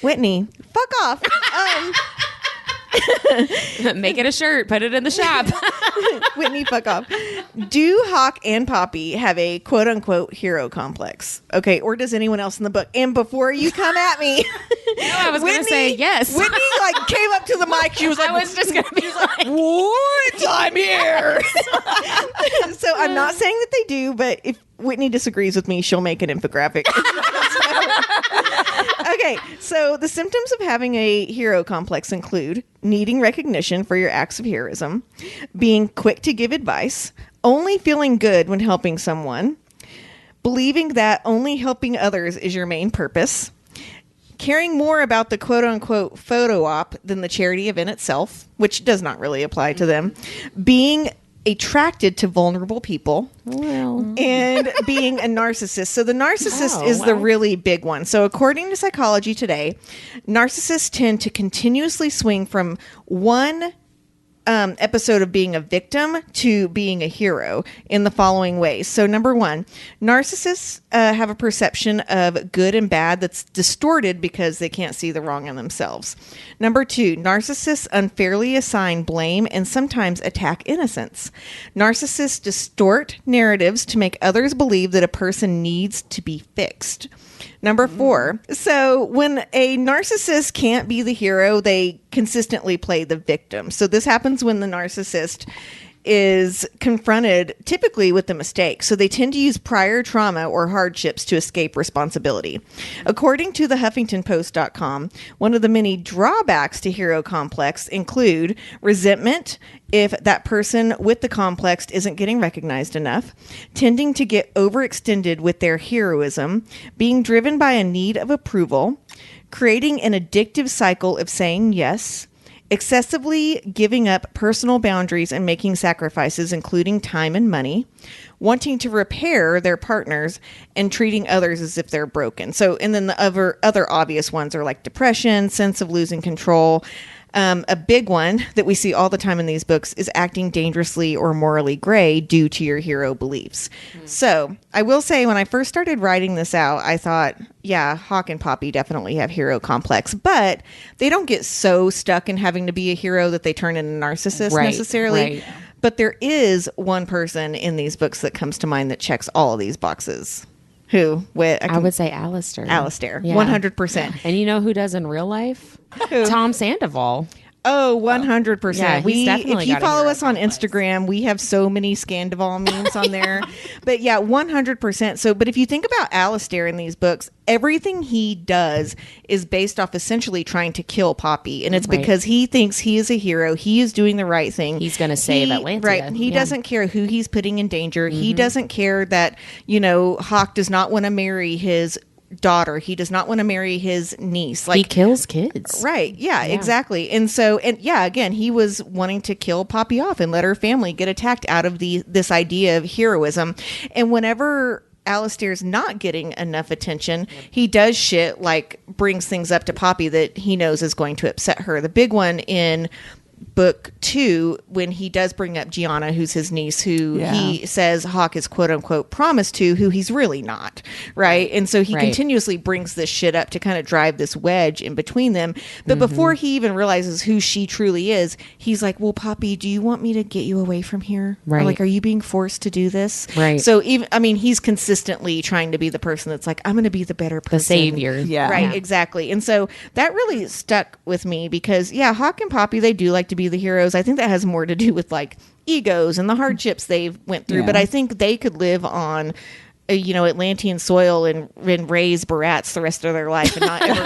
Whitney, fuck off. Make it a shirt. Put it in the shop. Whitney, fuck off. Do Hawke and Poppy have a quote unquote hero complex? Okay, or does anyone else in the book? And before you come at me, No, I was going to say yes. Whitney like came up to the mic. She was like, I was just going to be like, "What? I'm here." So I'm not saying that they do, but if Whitney disagrees with me, she'll make an infographic. Okay, so the symptoms of having a hero complex include needing recognition for your acts of heroism, being quick to give advice, only feeling good when helping someone, believing that only helping others is your main purpose, caring more about the quote-unquote photo op than the charity event itself, which does not really apply to them, being attracted to vulnerable people, and being a narcissist. So the narcissist is the really big one. So according to Psychology Today, narcissists tend to continuously swing from one episode of being a victim to being a hero in the following ways. So number one, narcissists have a perception of good and bad that's distorted because they can't see the wrong in themselves. Number two, narcissists unfairly assign blame and sometimes attack innocence. Narcissists distort narratives to make others believe that a person needs to be fixed. Number four, so when a narcissist can't be the hero, they consistently play the victim. So this happens when the narcissist is confronted typically with a mistake. So they tend to use prior trauma or hardships to escape responsibility. According to the HuffingtonPost.com, one of the many drawbacks to hero complex include resentment if that person with the complex isn't getting recognized enough, tending to get overextended with their heroism, being driven by a need of approval, creating an addictive cycle of saying yes, excessively giving up personal boundaries and making sacrifices, including time and money, wanting to repair their partners, and treating others as if they're broken. So, and then the other obvious ones are like depression, sense of losing control. A big one that we see all the time in these books is acting dangerously or morally gray due to your hero beliefs. So I will say when I first started writing this out, I thought, yeah, Hawke and Poppy definitely have hero complex, but they don't get so stuck in having to be a hero that they turn into a narcissist necessarily. Right. But there is one person in these books that comes to mind that checks all of these boxes. Who? I would say Alistair. Alistair, yeah. 100%. And you know who does in real life? Who? Tom Sandoval. Oh, 100%. Yeah, if you follow us on Instagram, we have so many Scandival memes on there. But yeah, 100%. So, but if you think about Alistair in these books, everything he does is based off essentially trying to kill Poppy. And it's because he thinks he is a hero. He is doing the right thing. He's going to save Atlantia. Right. He doesn't care who he's putting in danger. Mm-hmm. He doesn't care that, Hawke does not want to marry his daughter. He does not want to marry his niece. Like, he kills kids. Right. Yeah, exactly. And so, again, he was wanting to kill Poppy off and let her family get attacked out of this idea of heroism. And whenever Alistair's not getting enough attention, he does shit like brings things up to Poppy that he knows is going to upset her. The big one in book 2, when he does bring up Gianna, who's his niece, who he says Hawke is quote unquote promised to, who he's really not, right? And so he continuously brings this shit up to kind of drive this wedge in between them. But before he even realizes who she truly is, he's like, well, Poppy, do you want me to get you away from here? Right. Or like, are you being forced to do this? Right. So he's consistently trying to be the person that's like, I'm going to be the better person. The savior. Yeah. Right. Yeah. Exactly. And so that really stuck with me because Hawke and Poppy, they do like to be the heroes. I think that has more to do with like egos and the hardships they've went through, but I think they could live on Atlantean soil and raise barrats the rest of their life and not ever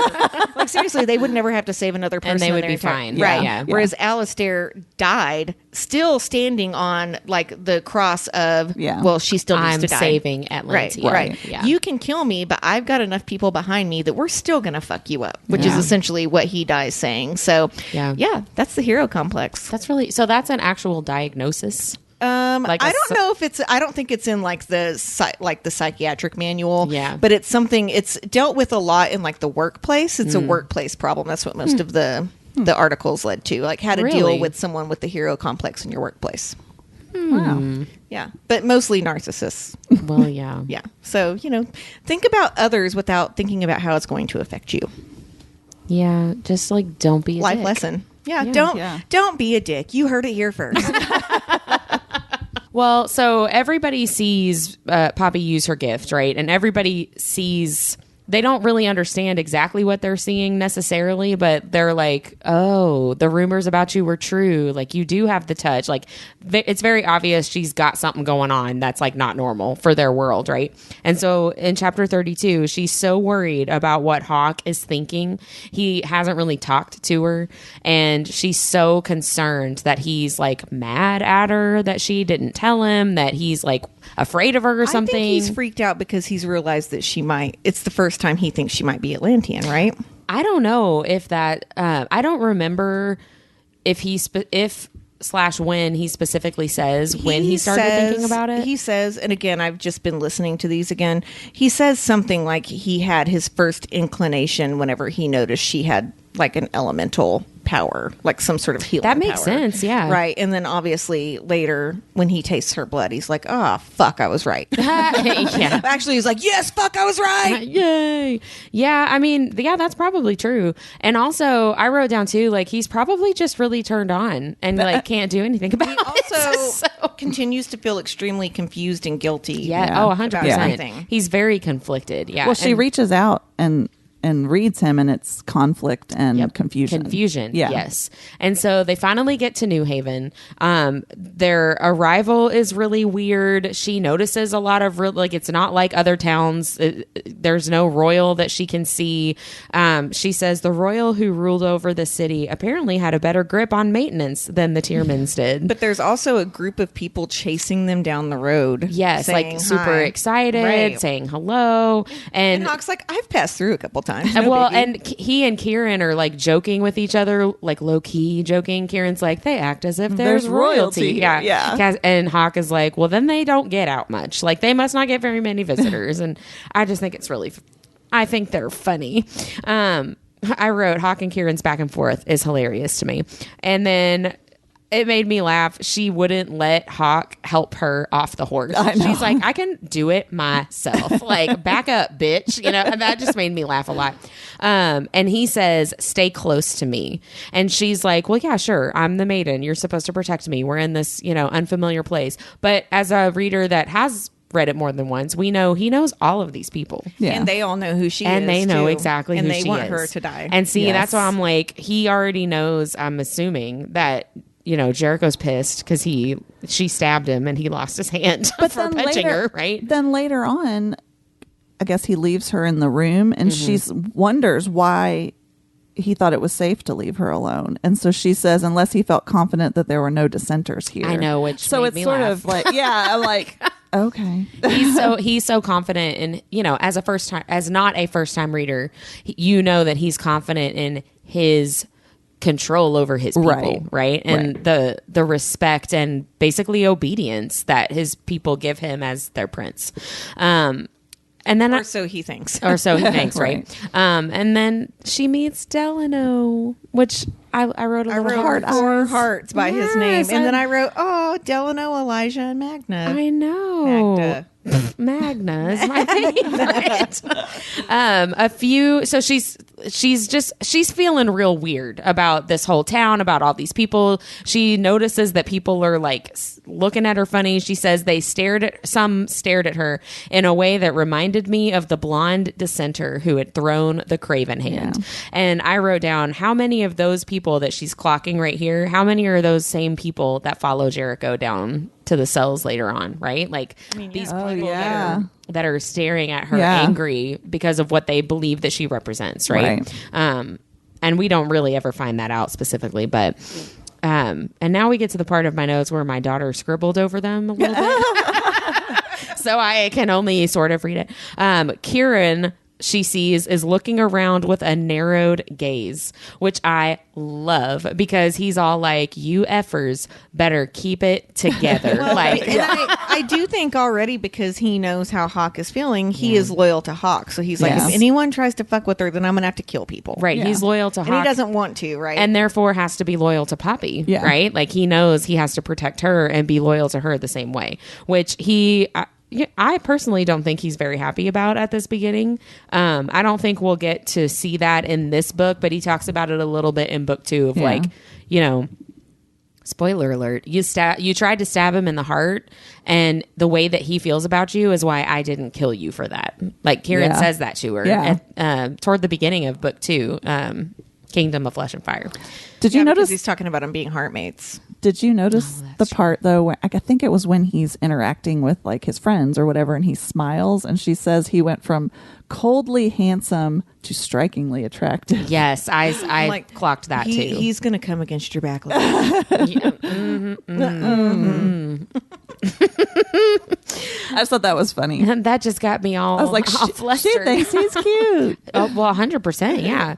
like seriously, they would never have to save another person. And they in would their be entire- fine. Right. Yeah. Whereas Alistair died still standing on like the cross of well, she still needs I'm to die. saving Right, Atlantean. right. Yeah. You can kill me, but I've got enough people behind me that we're still going to fuck you up, which is essentially what he dies saying. So, yeah, that's the hero complex. That's that's an actual diagnosis. Like I don't know if it's. I don't think it's in like the psychiatric manual. Yeah, but it's something. It's dealt with a lot in like the workplace. It's a workplace problem. That's what most of the articles led to, like how to deal with someone with the hero complex in your workplace. Wow. Yeah, but mostly narcissists. Well, yeah. Yeah. So, think about others without thinking about how it's going to affect you. Yeah, just like don't be a Life dick. lesson. Yeah, Yeah. don't be a dick. You heard it here first. Well, so everybody sees Poppy use her gift, right? And everybody sees... They don't really understand exactly what they're seeing necessarily, but they're like, oh, the rumors about you were true. Like, you do have the touch. Like, it's very obvious she's got something going on that's, like, not normal for their world, right? And so in chapter 32, she's so worried about what Hawke is thinking. He hasn't really talked to her, and she's so concerned that he's, like, mad at her, that she didn't tell him, that he's, like, afraid of her or something. I think he's freaked out because he's realized that she might... It's the first time he thinks she might be Atlantean, right? I don't know if that... I don't remember if when he specifically says when he started thinking about it. He says, and again, I've just been listening to these again. He says something like he had his first inclination whenever he noticed she had like an elemental power, like some sort of healing That makes power. sense, yeah. Right. And then obviously later when he tastes her blood, he's like, oh, fuck, I was right. Yeah. Actually, he's like, yes, fuck, I was right. Yay. Yeah, I mean, yeah, that's probably true. And also, I wrote down too, like, he's probably just really turned on and like can't do anything about He it. also continues to feel extremely confused and guilty. Yeah. Oh, 100%. about everything. He's very conflicted. Yeah. Well, she reaches out and reads him, and it's conflict and confusion. Yeah. Yes. And so they finally get to New Haven. Their arrival is really weird. She notices a lot of it's not like other towns. There's no royal that she can see. She says the royal who ruled over the city apparently had a better grip on maintenance than the Tiermans did. But there's also a group of people chasing them down the road. Yes, saying like super hi. excited, Right. saying hello. And Hawke's like, I've passed through a couple times. and he and Kieran are like joking with each other, like low key joking. Kieran's like, they act as if there's royalty. Yeah. And Hawke is like, well, then they don't get out much. Like, they must not get very many visitors. And I just think it's really, I think they're funny. I wrote Hawke and Kieran's back and forth is hilarious to me. And then it made me laugh. She wouldn't let Hawke help her off the horse. She's like, I can do it myself. Like, back up, bitch. And that just made me laugh a lot. And he says, stay close to me. And she's like, well, yeah, sure. I'm the maiden. You're supposed to protect me. We're in this, unfamiliar place. But as a reader that has read it more than once, we know he knows all of these people. Yeah. And they all know who she is. And they know too. exactly and who they she want is. her to die. And see, Yes. that's why I'm like, he already knows, I'm assuming, that Jericho's pissed because she stabbed him and he lost his hand for punching her, right? Then later on, I guess he leaves her in the room, and she wonders why he thought it was safe to leave her alone. And so she says, unless he felt confident that there were no dissenters here. I know, which so made it's me sort laugh. of like, yeah, I'm like, okay. He's so confident in, as not a first time reader, that he's confident in his control over his people, right? And the respect and basically obedience that his people give him as their prince. And then or so he thinks. Or so he thinks, right? Right. And then she meets Delano, which I wrote a little heart. Four hearts by his name. Yes, And then I wrote, oh, Delano, Elijah, and Magna. I know. Magda. Magna is my favorite. So she's feeling real weird about this whole town, about all these people. She notices that people are like looking at her funny. She says some stared at her in a way that reminded me of the blonde dissenter who had thrown the craven hand. Yeah. And I wrote down how many of those people that she's clocking right here, how many are those same people that follow Jericho down to the cells later on, right? Like these people that are staring at her angry because of what they believe that she represents, right? And we don't really ever find that out specifically, but and now we get to the part of my notes where my daughter scribbled over them a little bit. So I can only sort of read it. Kieran, she sees, is looking around with a narrowed gaze, which I love because he's all like, you effers better keep it together. Well, and I do think already, because he knows how Hawke is feeling, he is loyal to Hawke. So he's like, if anyone tries to fuck with her, then I'm going to have to kill people. Right. Yeah. He's loyal to Hawke. And he doesn't want to, right? And therefore has to be loyal to Poppy, right? Like he knows he has to protect her and be loyal to her the same way, which I personally don't think he's very happy about at this beginning. I don't think we'll get to see that in this book, but he talks about it a little bit in book 2 of like, you know, spoiler alert, you tried to stab him in the heart, and the way that he feels about you is why I didn't kill you for that. Like Kieran says that to her at, toward the beginning of book 2, Kingdom of Flesh and Fire. Did you notice he's talking about them being heartmates? Did you notice the part though where I think it was when he's interacting with like his friends or whatever, and he smiles and she says he went from coldly handsome to strikingly attractive. Yes, I like, clocked that too. He's going to come against your back. I just thought that was funny. And that just got me all, I was like, flustered. She thinks he's cute. Oh, well, 100%, yeah.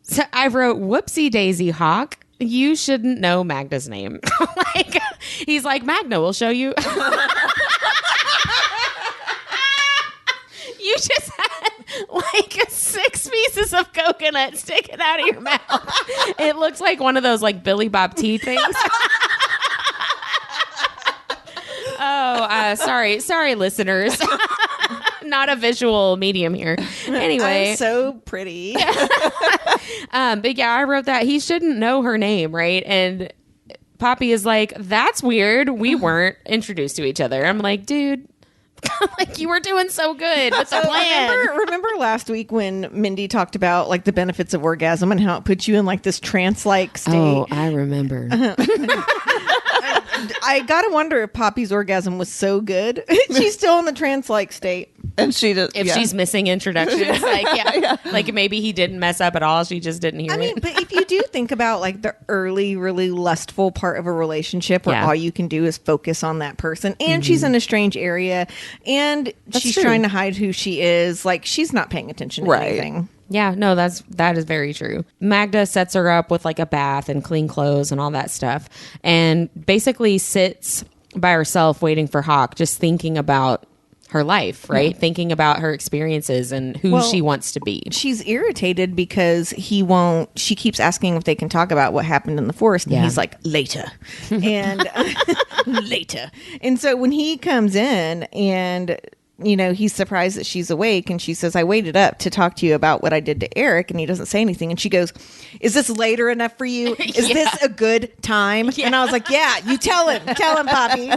So I wrote, whoopsie daisy, Hawke. You shouldn't know Magda's name. Like, he's like, Magda will show you. You just had like 6 pieces of coconut sticking out of your mouth. It looks like one of those like Billy Bob tea things. Sorry, listeners. Not a visual medium here. Anyway, I'm so pretty. But yeah, I wrote that he shouldn't know her name, right? And Poppy is like, that's weird. We weren't introduced to each other. I'm like, dude. Like, you were doing so good with the plan. Remember last week when Mindy talked about like the benefits of orgasm and how it puts you in like this trance-like state? Oh, I remember. I gotta wonder if Poppy's orgasm was so good, she's still in the trance-like state. And she does. If she's missing introductions, like like maybe he didn't mess up at all. She just didn't hear it. But if you do think about like the early, really lustful part of a relationship where all you can do is focus on that person, and she's in a strange area, and she's trying to hide who she is, like she's not paying attention to anything. Yeah, no, that is very true. Magda sets her up with like a bath and clean clothes and all that stuff, and basically sits by herself waiting for Hawke, just thinking about her life, right? Yeah. Thinking about her experiences and who she wants to be. She's irritated because she keeps asking if they can talk about what happened in the forest. And he's like, later. And later. And so when he comes in and, you know, he's surprised that she's awake, and she says, I waited up to talk to you about what I did to Eric, and he doesn't say anything. And she goes, is this later enough for you? Is this a good time? Yeah. And I was like, yeah, you tell him, Poppy.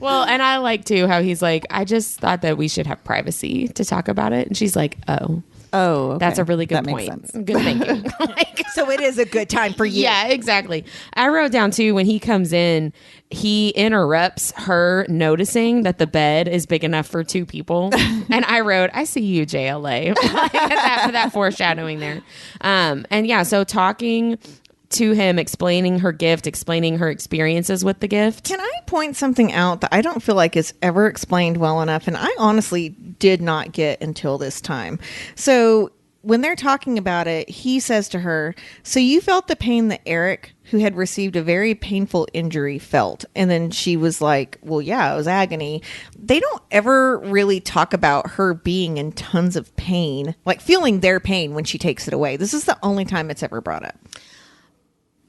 Well, and I like too how he's like, I just thought that we should have privacy to talk about it. And she's like, oh, okay. That's a really good that point. Makes sense. Good thinking. So it is a good time for you. Yeah, exactly. I wrote down too, when he comes in, he interrupts her noticing that the bed is big enough for 2 people. And I wrote, I see you, JLA. that foreshadowing there. And yeah, so talking to him, explaining her gift, explaining her experiences with the gift. Can I point something out that I don't feel like is ever explained well enough, and I honestly did not get until this time? So when they're talking about it, he says to her, so you felt the pain that Eric, who had received a very painful injury, felt. And then she was like, well, yeah, it was agony. They don't ever really talk about her being in tons of pain, like feeling their pain when she takes it away. This is the only time it's ever brought up.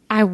I'm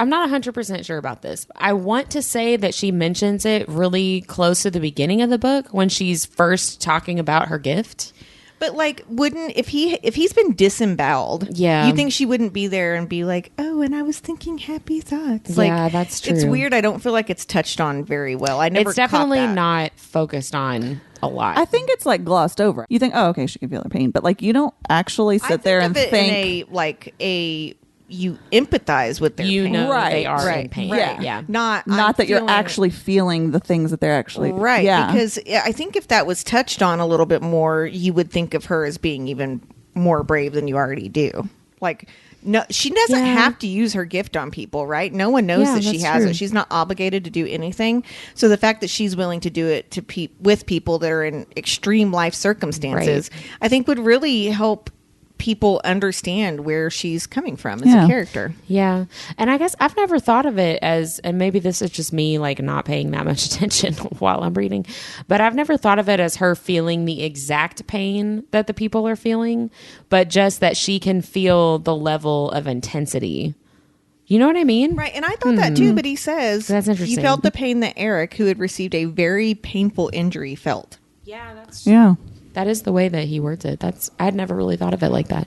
not 100% sure about this. I want to say that she mentions it really close to the beginning of the book when she's first talking about her gift. But like, if he's been disemboweled, you think she wouldn't be there and be like, oh, and I was thinking happy thoughts. Yeah, that's true. It's weird. I don't feel like it's touched on very well. It's definitely not focused on a lot. I think it's like glossed over. You think, oh, okay, she can feel her pain, but like you don't actually sit there and think in a you empathize with their You pain. know they Right, are right, in pain. right. Yeah. Not that you're feeling- actually feeling the things that they're actually right. Yeah. Because I think if that was touched on a little bit more, you would think of her as being even more brave than you already do. Like, no, she doesn't Yeah. have to use her gift on people, right? No one knows Yeah, that she that's has true. it. She's not obligated to do anything. So the fact that she's willing to do it to with people that are in extreme life circumstances, I think would really help people understand where she's coming from as Yeah. a character. Yeah. And I guess I've never thought of it as, and maybe this is just me like not paying that much attention while I'm reading, but I've never thought of it as her feeling the exact pain that the people are feeling, but just that she can feel the level of intensity. You know what I mean? Right, and I thought that too, but he says That's interesting. you felt the pain that Eric, who had received a very painful injury, felt. Yeah, that's Yeah. that is the way that he words it. I'd never really thought of it like that.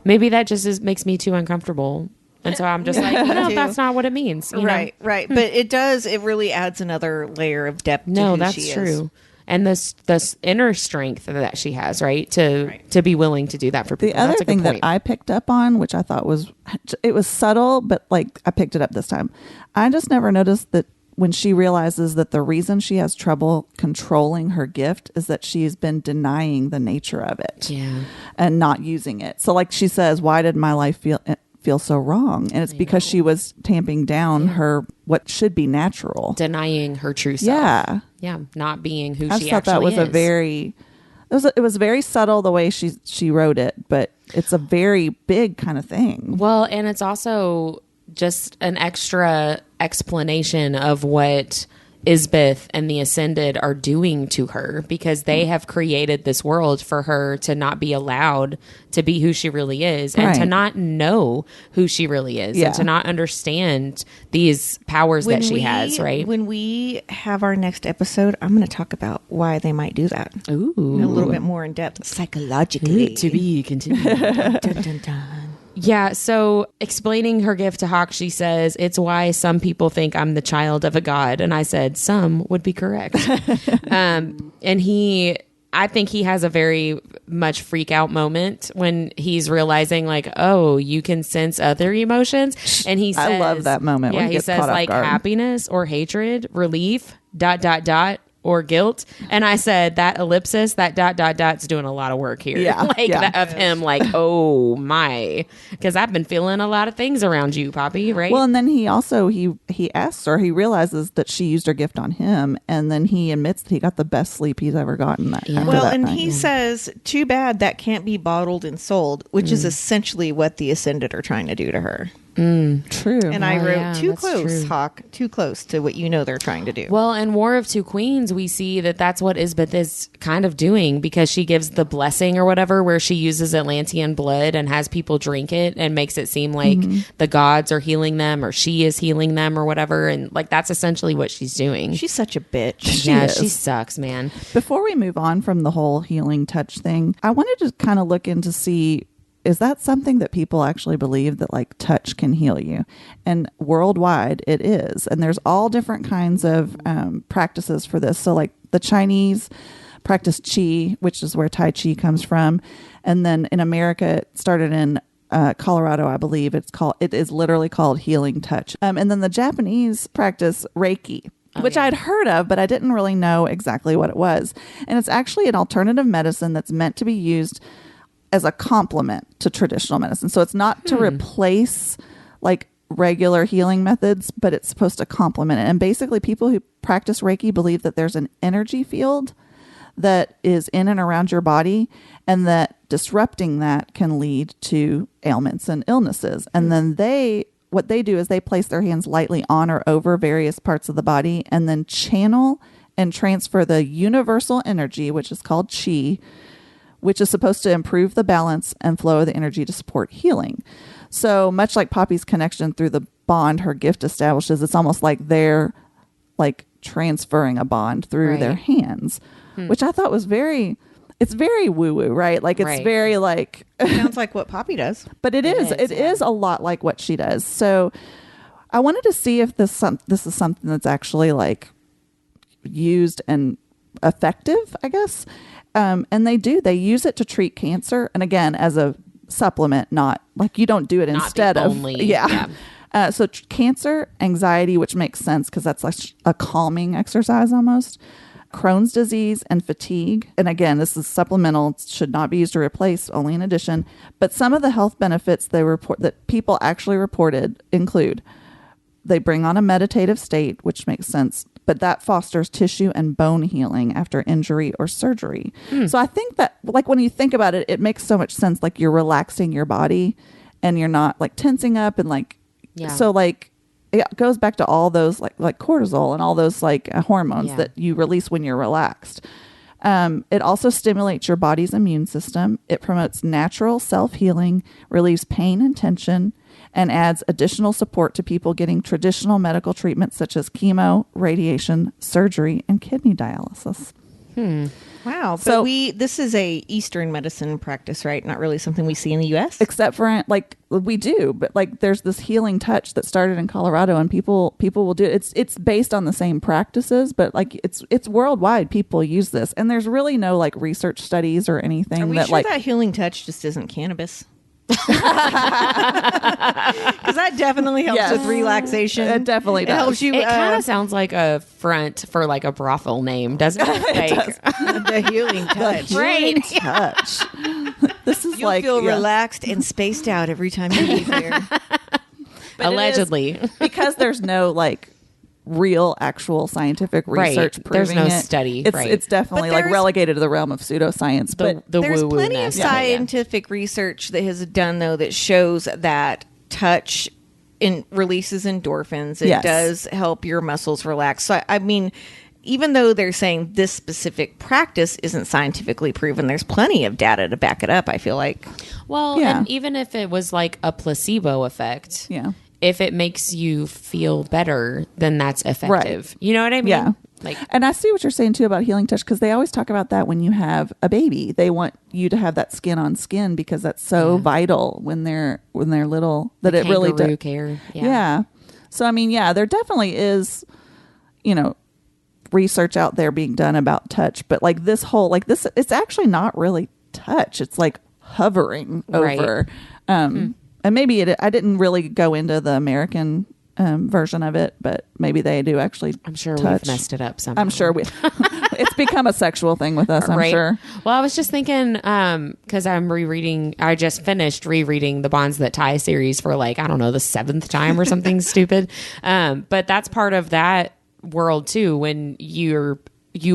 Maybe that just makes me too uncomfortable. And so I'm just like, no, too. that's not what it means. You know? Right, right. But it really adds another layer of depth to No, who that's she is. true. And this inner strength that she has, right? To be willing to do that for people. The other That's a good thing that point. I picked up on, which I thought was subtle, but like I picked it up this time. I just never noticed that when she realizes that the reason she has trouble controlling her gift is that she's been denying the nature of it Yeah. and not using it. So like she says, why did my life feel so wrong? And it's because she was tamping down her what should be natural. Denying her true self. Yeah. Yeah. Not being who I she just thought that actually was is. it was very subtle the way she wrote it, but it's a very big kind of thing. Well, and it's also just an extra explanation of what Isbeth and the Ascended are doing to her, because they have created this world for her to not be allowed to be who she really is, and to Right. not know who she really is, Yeah. and to not understand these powers that she has, right? When we have our next episode, I'm going to talk about why they might do that. Ooh. A little bit more in depth psychologically. To be continued. Dun, dun, dun. Yeah, so explaining her gift to Hawke, she says, it's why some people think I'm the child of a god. And I said, some would be correct. And I think he has a very much freak out moment when he's realizing like, oh, you can sense other emotions. And he says, I love that moment when Yeah, he he gets says caught off like guard. happiness or hatred, relief, ... or guilt. And I said that ellipsis, that ... is doing a lot of work here. Yeah, like yeah. that of him like, oh my, because I've been feeling a lot of things around you, Poppy, right? Well, and then he also he asks her, he realizes that she used her gift on him, and then he admits that he got the best sleep he's ever gotten after Well, that and night. he says, too bad that can't be bottled and sold, which is essentially what the Ascended are trying to do to her. True. And I Oh, wrote, yeah, too that's close, true. Hawke, too close to what you know they're trying to do. Well, in War of Two Queens, we see that that's what Isbeth is kind of doing, because she gives the blessing or whatever, where she uses Atlantean blood and has people drink it and makes it seem like the gods are healing them or she is healing them or whatever. And like, that's essentially what she's doing. She's such a bitch. She is. sucks, man. Before we move on from the whole healing touch thing, I wanted to kind of look into see, is that something that people actually believe, that like touch can heal you? And worldwide it is. And there's all different kinds of practices for this. So like the Chinese practice Qi, which is where Tai Chi comes from. And then in America, it started in Colorado, I believe. It is literally called healing touch. And then the Japanese practice Reiki, which I'd heard of, but I didn't really know exactly what it was. And it's actually an alternative medicine that's meant to be used as a complement to traditional medicine. So it's not to replace like regular healing methods, but it's supposed to complement it. And basically people who practice Reiki believe that there's an energy field that is in and around your body, and that disrupting that can lead to ailments and illnesses. And then what they do is they place their hands lightly on or over various parts of the body, and then channel and transfer the universal energy, which is called Qi, which is supposed to improve the balance and flow of the energy to support healing. So much like Poppy's connection through the bond her gift establishes, it's almost like they're like transferring a bond through their hands, which I thought was it's very woo-woo, right? Like it's very like, Sounds like what Poppy does. but it is a lot like what she does. So I wanted to see if this is something that's actually like used and effective, I guess. And they use it to treat cancer. And again, as a supplement, not like you don't do it Not instead the of only- yeah. So cancer, anxiety, which makes sense because that's like a calming exercise almost. Crohn's disease and fatigue. And again, this is supplemental. It should not be used to replace, only in addition. But some of the health benefits they report that people actually reported include they bring on a meditative state, which makes sense, but that fosters tissue and bone healing after injury or surgery. So I think that like when you think about it, it makes so much sense. Like you're relaxing your body and you're not like tensing up and like, so like, it goes back to all those like cortisol and all those like hormones that you release when you're relaxed. It also stimulates your body's immune system. It promotes natural self-healing, relieves pain and tension, and adds additional support to people getting traditional medical treatments such as chemo, radiation, surgery, and kidney dialysis. Wow. So- But this is a Eastern medicine practice, right? Not really something we see in the U.S. Except for like we do, but like there's this healing touch that started in Colorado, and people will do it. It's based on the same practices, but like it's worldwide. People use this, and there's really no like research studies or anything Are we that sure like that healing touch just isn't cannabis? Because that definitely helps Yes. with relaxation. It definitely It does. helps you. It kind of sounds like a front for like a brothel name, doesn't it? Like, the healing touch. Right. touch. This is You'll like feel yeah. relaxed and spaced out every time you leave there. But it is- allegedly. because there's no like real actual scientific Right. research There's proving no it. study, It's right. it's definitely But like there's- relegated to the realm of pseudoscience. But The There's woo-woo plenty of ness. scientific research that has done though that shows that touch releases endorphins. It Yes. does help your muscles relax. So I mean, even though they're saying this specific practice isn't scientifically proven, there's plenty of data to back it up. I feel like. Well, Yeah. and even if it was like a placebo effect, yeah. if it makes you feel better, then that's effective. Right. You know what I mean? Yeah. Like, And I see what you're saying too about healing touch, because they always talk about that when you have a baby. They want you to have that skin on skin because that's so vital when they're little that it really kangaroo does. care. Yeah. So I mean, yeah, there definitely is, research out there being done about touch, but like this whole like this, it's actually not really touch. It's like hovering Right. over. And maybe I didn't really go into the American version of it, but maybe they do actually. I'm sure touch. we've messed it up somehow. I'm sure it's become a sexual thing with us. I'm Right. sure. Well, I was just thinking, because I just finished rereading the Bonds That Tie series for like, I don't know, the 7th time or something stupid. But that's part of that world too. When you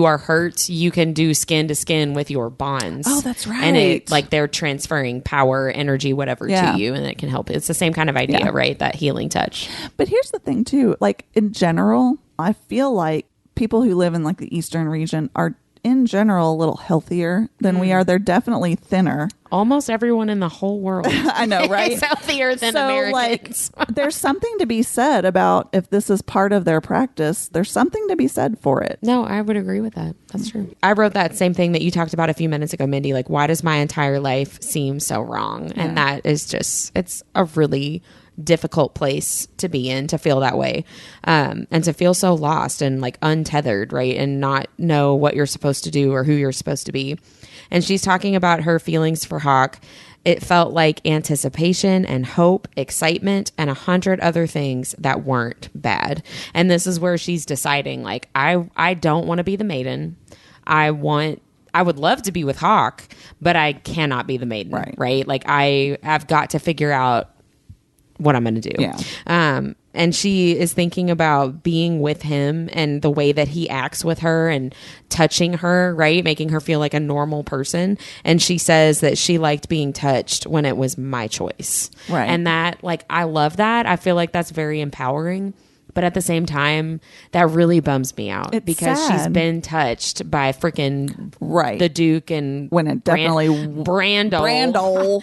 are hurt, you can do skin to skin with your bonds. Oh, that's right. And it like they're transferring power, energy, whatever Yeah. to you, and it can help. It's the same kind of idea, Yeah. right? That healing touch. But here's the thing too, like in general, I feel like people who live in like the Eastern region are in general a little healthier than we are. They're definitely thinner. Almost everyone in the whole world I know, right? is healthier than Americans. Like, there's something to be said about if this is part of their practice, there's something to be said for it. No, I would agree with that. That's true. I wrote that same thing that you talked about a few minutes ago, Mindy. Like, why does my entire life seem so wrong? And that is just, it's a really difficult place to be in, to feel that way. And to feel so lost and like untethered, right? And not know what you're supposed to do or who you're supposed to be. And she's talking about her feelings for Hawke. It felt like anticipation and hope, excitement, and 100 other things that weren't bad. And this is where she's deciding, like, I don't want to be the maiden. I would love to be with Hawke, but I cannot be the maiden, right? Like, I have got to figure out what I'm going to do. Yeah. And she is thinking about being with him and the way that he acts with her and touching her, right? Making her feel like a normal person. And she says that she liked being touched when it was my choice. Right. And that, like, I love that. I feel like that's very empowering. But at the same time, that really bums me out because she's sad. been touched by freaking the Duke and when it definitely Brandel.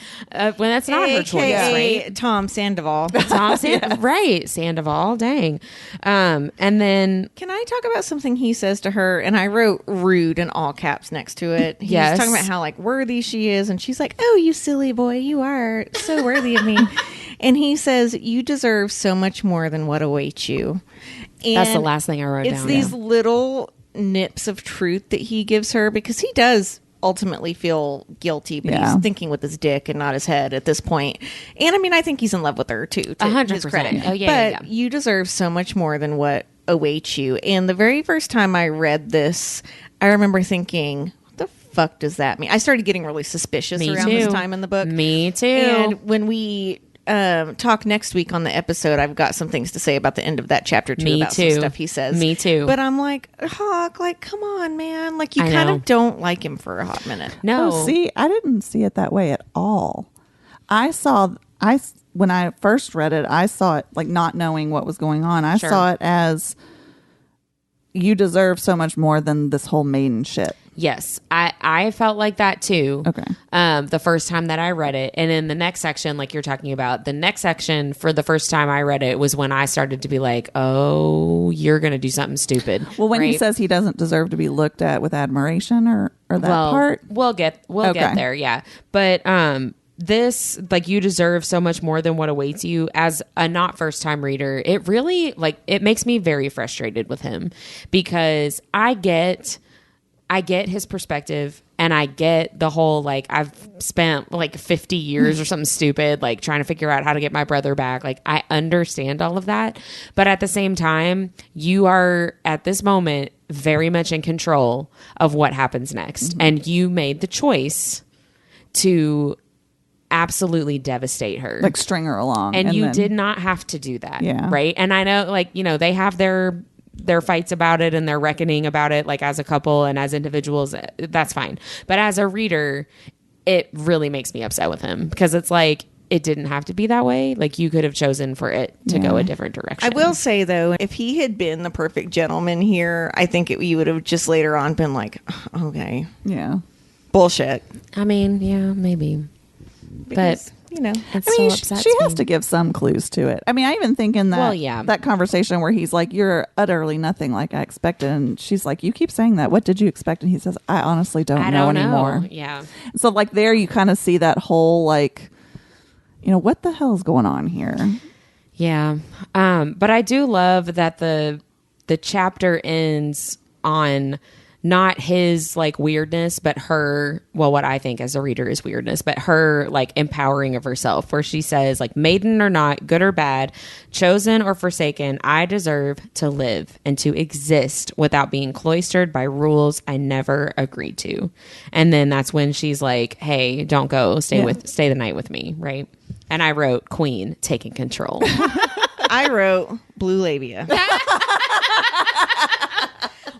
When that's not her choice, AKA right? Tom Sandoval. Tom right, Sandoval. Dang. And then Can I talk about something he says to her? And I wrote rude in all caps next to it. He's Yes. talking about how like worthy she is, and she's like, "Oh, you silly boy, you are so worthy of me." And he says, "You deserve so much more than what awaits you." And that's the last thing I wrote it's down. these little nips of truth that he gives her, because he does ultimately feel guilty, but Yeah. he's thinking with his dick and not his head at this point. And I mean, I think he's in love with her too, to 100%. his credit. Oh, yeah, But you deserve so much more than what awaits you. And the very first time I read this, I remember thinking, what the fuck does that mean? I started getting really suspicious Me around too. this time in the book. Me too. And when we talk next week on the episode, I've got some things to say about the end of that chapter too. Me about too. some stuff he says. Me too. But I'm like, Hawke, like, come on, man. Like, you I kind know. of don't like him for a hot minute. No. Oh, see, I didn't see it that way at all. When I first read it, I saw it like not knowing what was going on. I Sure. saw it as you deserve so much more than this whole maiden shit. Yes, I felt like that too. Okay. The first time that I read it, and in the next section, like you're talking about, the next section for the first time I read it was when I started to be like, "Oh, you're going to do something stupid." Well, when he right? says he doesn't deserve to be looked at with admiration or that part. we'll get Okay. there, yeah. But this, like, you deserve so much more than what awaits you. As a not first time reader, it really, like, it makes me very frustrated with him, because I get his perspective, and I get the whole, like, I've spent like 50 years or something stupid, like, trying to figure out how to get my brother back. Like, I understand all of that. But at the same time, you are at this moment very much in control of what happens next. And you made the choice to absolutely devastate her. Like string her along. And you then- did not have to do that. Yeah. Right. And I know, like, you know, they have their fights about it and their reckoning about it, like, as a couple and as individuals. That's fine. But as a reader, it really makes me upset with him, because it's like, it didn't have to be that way. Like, you could have chosen for it to go a different direction. I will say, though, if he had been the perfect gentleman here, I think you would have just later on been like, okay, Yeah. bullshit. I mean, yeah, maybe. Because, you know, It I mean, still upsets she has me. to give some clues to it. I mean, I even think in that Well, yeah. that conversation where he's like, "You're utterly nothing like I expected," and she's like, "You keep saying that. What did you expect?" And he says, "I honestly don't I know don't anymore." know. Yeah. So, like, there you kind of see that whole, like, you know, what the hell's going on here? Yeah. But I do love that the chapter ends on not his, like, weirdness, but her, well, what I think as a reader is weirdness, but her, like, empowering of herself, where she says, like, maiden or not, good or bad, chosen or forsaken, I deserve to live and to exist without being cloistered by rules I never agreed to. And then that's when she's like, hey, don't go, stay the night with me, right? And I wrote Queen taking control. I wrote Blue Labia.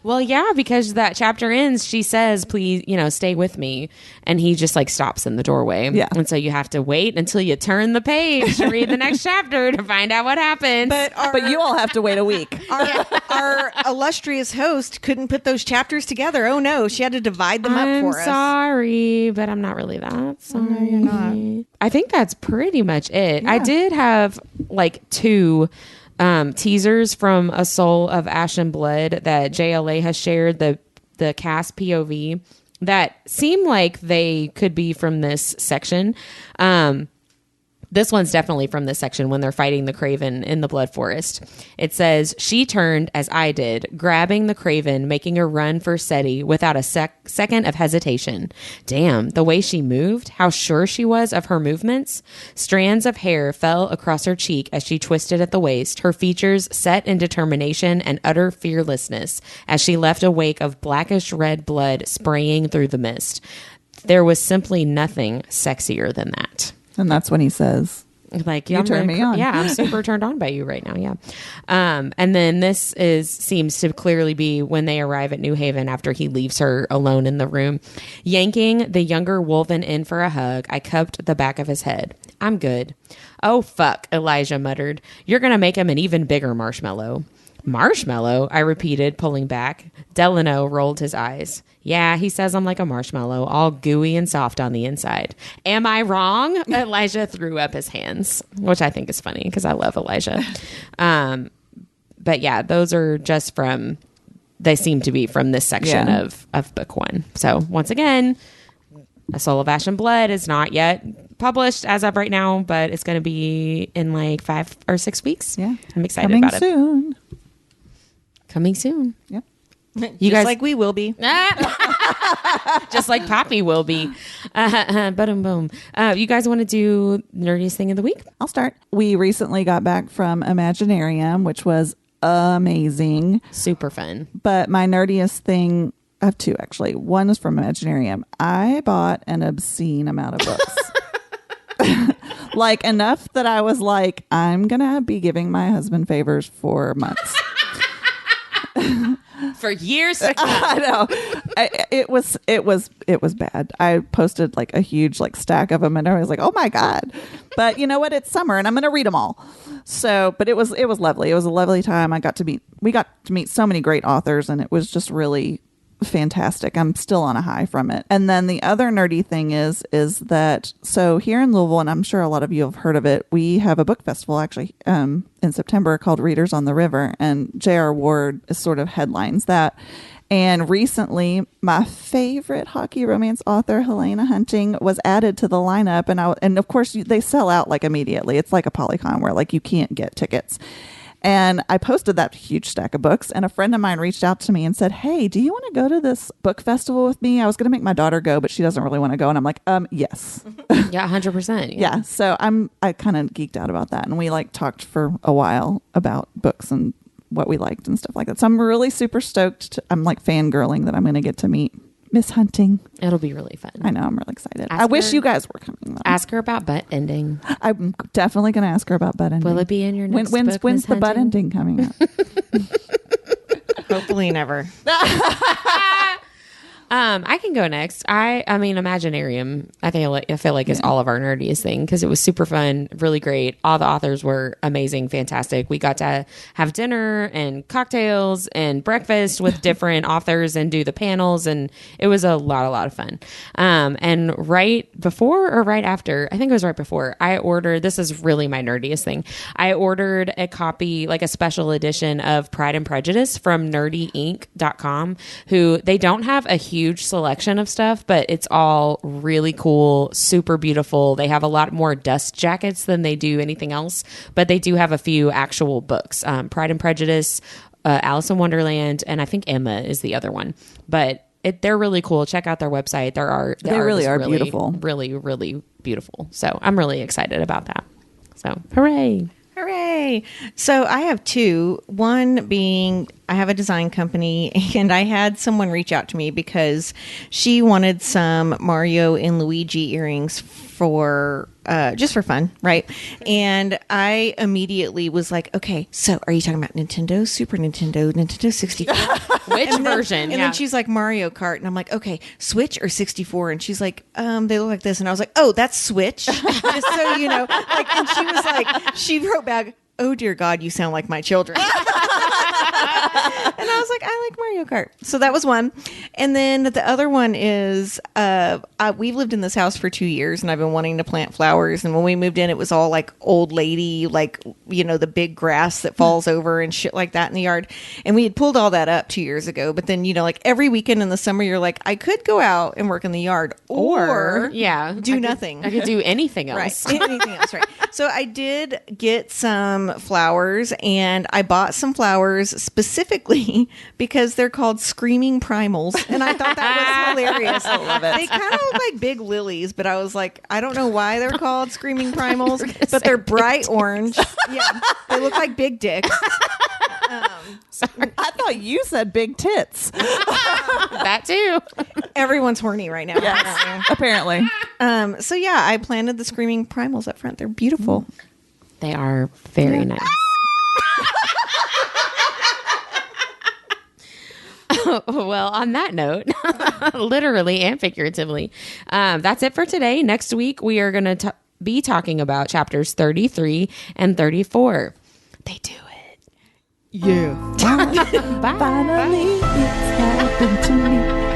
Well, yeah, because that chapter ends, she says, please, you know, stay with me. And he just, like, stops in the doorway. Yeah. And so you have to wait until you turn the page to read the next chapter to find out what happens. But you all have to wait a week. Our illustrious host couldn't put those chapters together. Oh, no. She had to divide them up I'm for us. sorry, but I'm not really that sorry. You're not. I think that's pretty much it. I did have, like, two teasers from A Soul of Ash and Blood that JLA has shared, the cast POV, that seem like they could be from this section. This one's definitely from this section when they're fighting the Craven in the Blood Forest. It says, she turned as I did, grabbing the Craven, making a run for Seti without a second of hesitation. Damn, the way she moved, how sure she was of her movements. Strands of hair fell across her cheek as she twisted at the waist, her features set in determination and utter fearlessness as she left a wake of blackish red blood spraying through the mist. There was simply nothing sexier than that. And that's when he says, Like, You turn me on. Yeah, I'm super turned on by you right now. Yeah. And then this seems to clearly be when they arrive at New Haven after he leaves her alone in the room. Yanking the younger Wolven in for a hug, I cupped the back of his head. I'm good. Oh, fuck, Elijah muttered. You're going to make him an even bigger marshmallow. Marshmallow? I repeated, pulling back. Delano rolled his eyes. Yeah, he says I'm like a marshmallow, all gooey and soft on the inside. Am I wrong? Elijah threw up his hands, which I think is funny because I love Elijah. But yeah, those are just from, they seem to be from this section of book one. So once again, A Soul of Ash and Blood is not yet published as of right now, but it's going to be in like 5 or 6 weeks. Yeah. I'm excited coming about it. soon. Coming soon. Yep. You guys, like we will be. just like Poppy will be. Boom. You guys want to do nerdiest thing of the week? I'll start. We recently got back from Imaginarium, which was amazing. Super fun. But my nerdiest thing, I have two actually. One is from Imaginarium. I bought an obscene amount of books. Like enough that I was like, I'm going to be giving my husband favors for months. For years to come. I know. It was bad. I posted like a huge like stack of them and I was like, oh my God. But you know what? It's summer and I'm going to read them all. So, but it was lovely. It was a lovely time. We got to meet so many great authors and it was just really fantastic. I'm still on a high from it. And then the other nerdy thing is that, so here in Louisville, and I'm sure a lot of you have heard of it, we have a book festival actually in September called Readers on the River, and J.R. Ward is sort of headlines that. And recently, my favorite hockey romance author, Helena Hunting, was added to the lineup. And of course, they sell out like immediately. It's like a Polycon where like you can't get tickets. And I posted that huge stack of books, and a friend of mine reached out to me and said, hey, do you want to go to this book festival with me? I was going to make my daughter go, but she doesn't really want to go. And I'm like, yes. Yeah, 100%. Yeah. So I kind of geeked out about that. And we like talked for a while about books and what we liked and stuff like that. So I'm really super stoked. I'm like fangirling that I'm going to get to meet Miss Hunting. It'll be really fun. I know. I'm really excited. I wish you guys were coming, though. Ask her about butt ending. I'm definitely going to ask her about butt ending. Will it be in your next book, When's Miss the butt Hunting? ending coming up? Hopefully never. I can go next. I mean, Imaginarium, I feel like is all of our nerdiest thing because it was super fun, really great. All the authors were amazing, fantastic. We got to have dinner and cocktails and breakfast with different authors and do the panels, and it was a lot of fun. And right before or right after, I think it was right before, I ordered, this is really my nerdiest thing. I ordered a copy, like a special edition of Pride and Prejudice from nerdyinc.com, who they don't have a huge selection of stuff, but it's all really cool, super beautiful. They have a lot more dust jackets than they do anything else, but they do have a few actual books. Pride and Prejudice, Alice in Wonderland, and I think Emma is the other one. But they're really cool. Check out their website. They really are beautiful. Really, really beautiful. So I'm really excited about that. So hooray. Hooray. So I have two. One being I have a design company and I had someone reach out to me because she wanted some Mario and Luigi earrings for just for fun, right? And I immediately was like, okay, so are you talking about Nintendo, Super Nintendo, Nintendo 64? Which version? And then she's like Mario Kart, and I'm like, okay, Switch or 64? And she's like, they look like this, and I was like, oh, that's Switch. Just so you know, like, and she was like, she wrote back, oh dear God, you sound like my children. And I was like, I like Mario Kart. So that was one. And then the other one is we've lived in this house for 2 years and I've been wanting to plant flowers. And when we moved in, it was all like old lady, like, you know, the big grass that falls over and shit like that in the yard. And we had pulled all that up 2 years ago. But then, you know, like every weekend in the summer, you're like, I could go out and work in the yard or do nothing. I could do anything else. Right. Anything else, right. So I did get some flowers and I bought some flowers specifically because they're called screaming primals. And I thought that was hilarious. I love it. They kind of look like big lilies, but I was like, I don't know why they're called screaming primals, but they're bright orange. Yeah. They look like big dicks. Sorry. I thought you said big tits. That too. Everyone's horny right now. Yes, apparently. So yeah, I planted the screaming primals up front. They're beautiful. They are very nice. Well, on that note, literally and figuratively, that's it for today. Next week, we are going to be talking about chapters 33 and 34. They do it. Yeah. Bye. Finally, it's happened to me.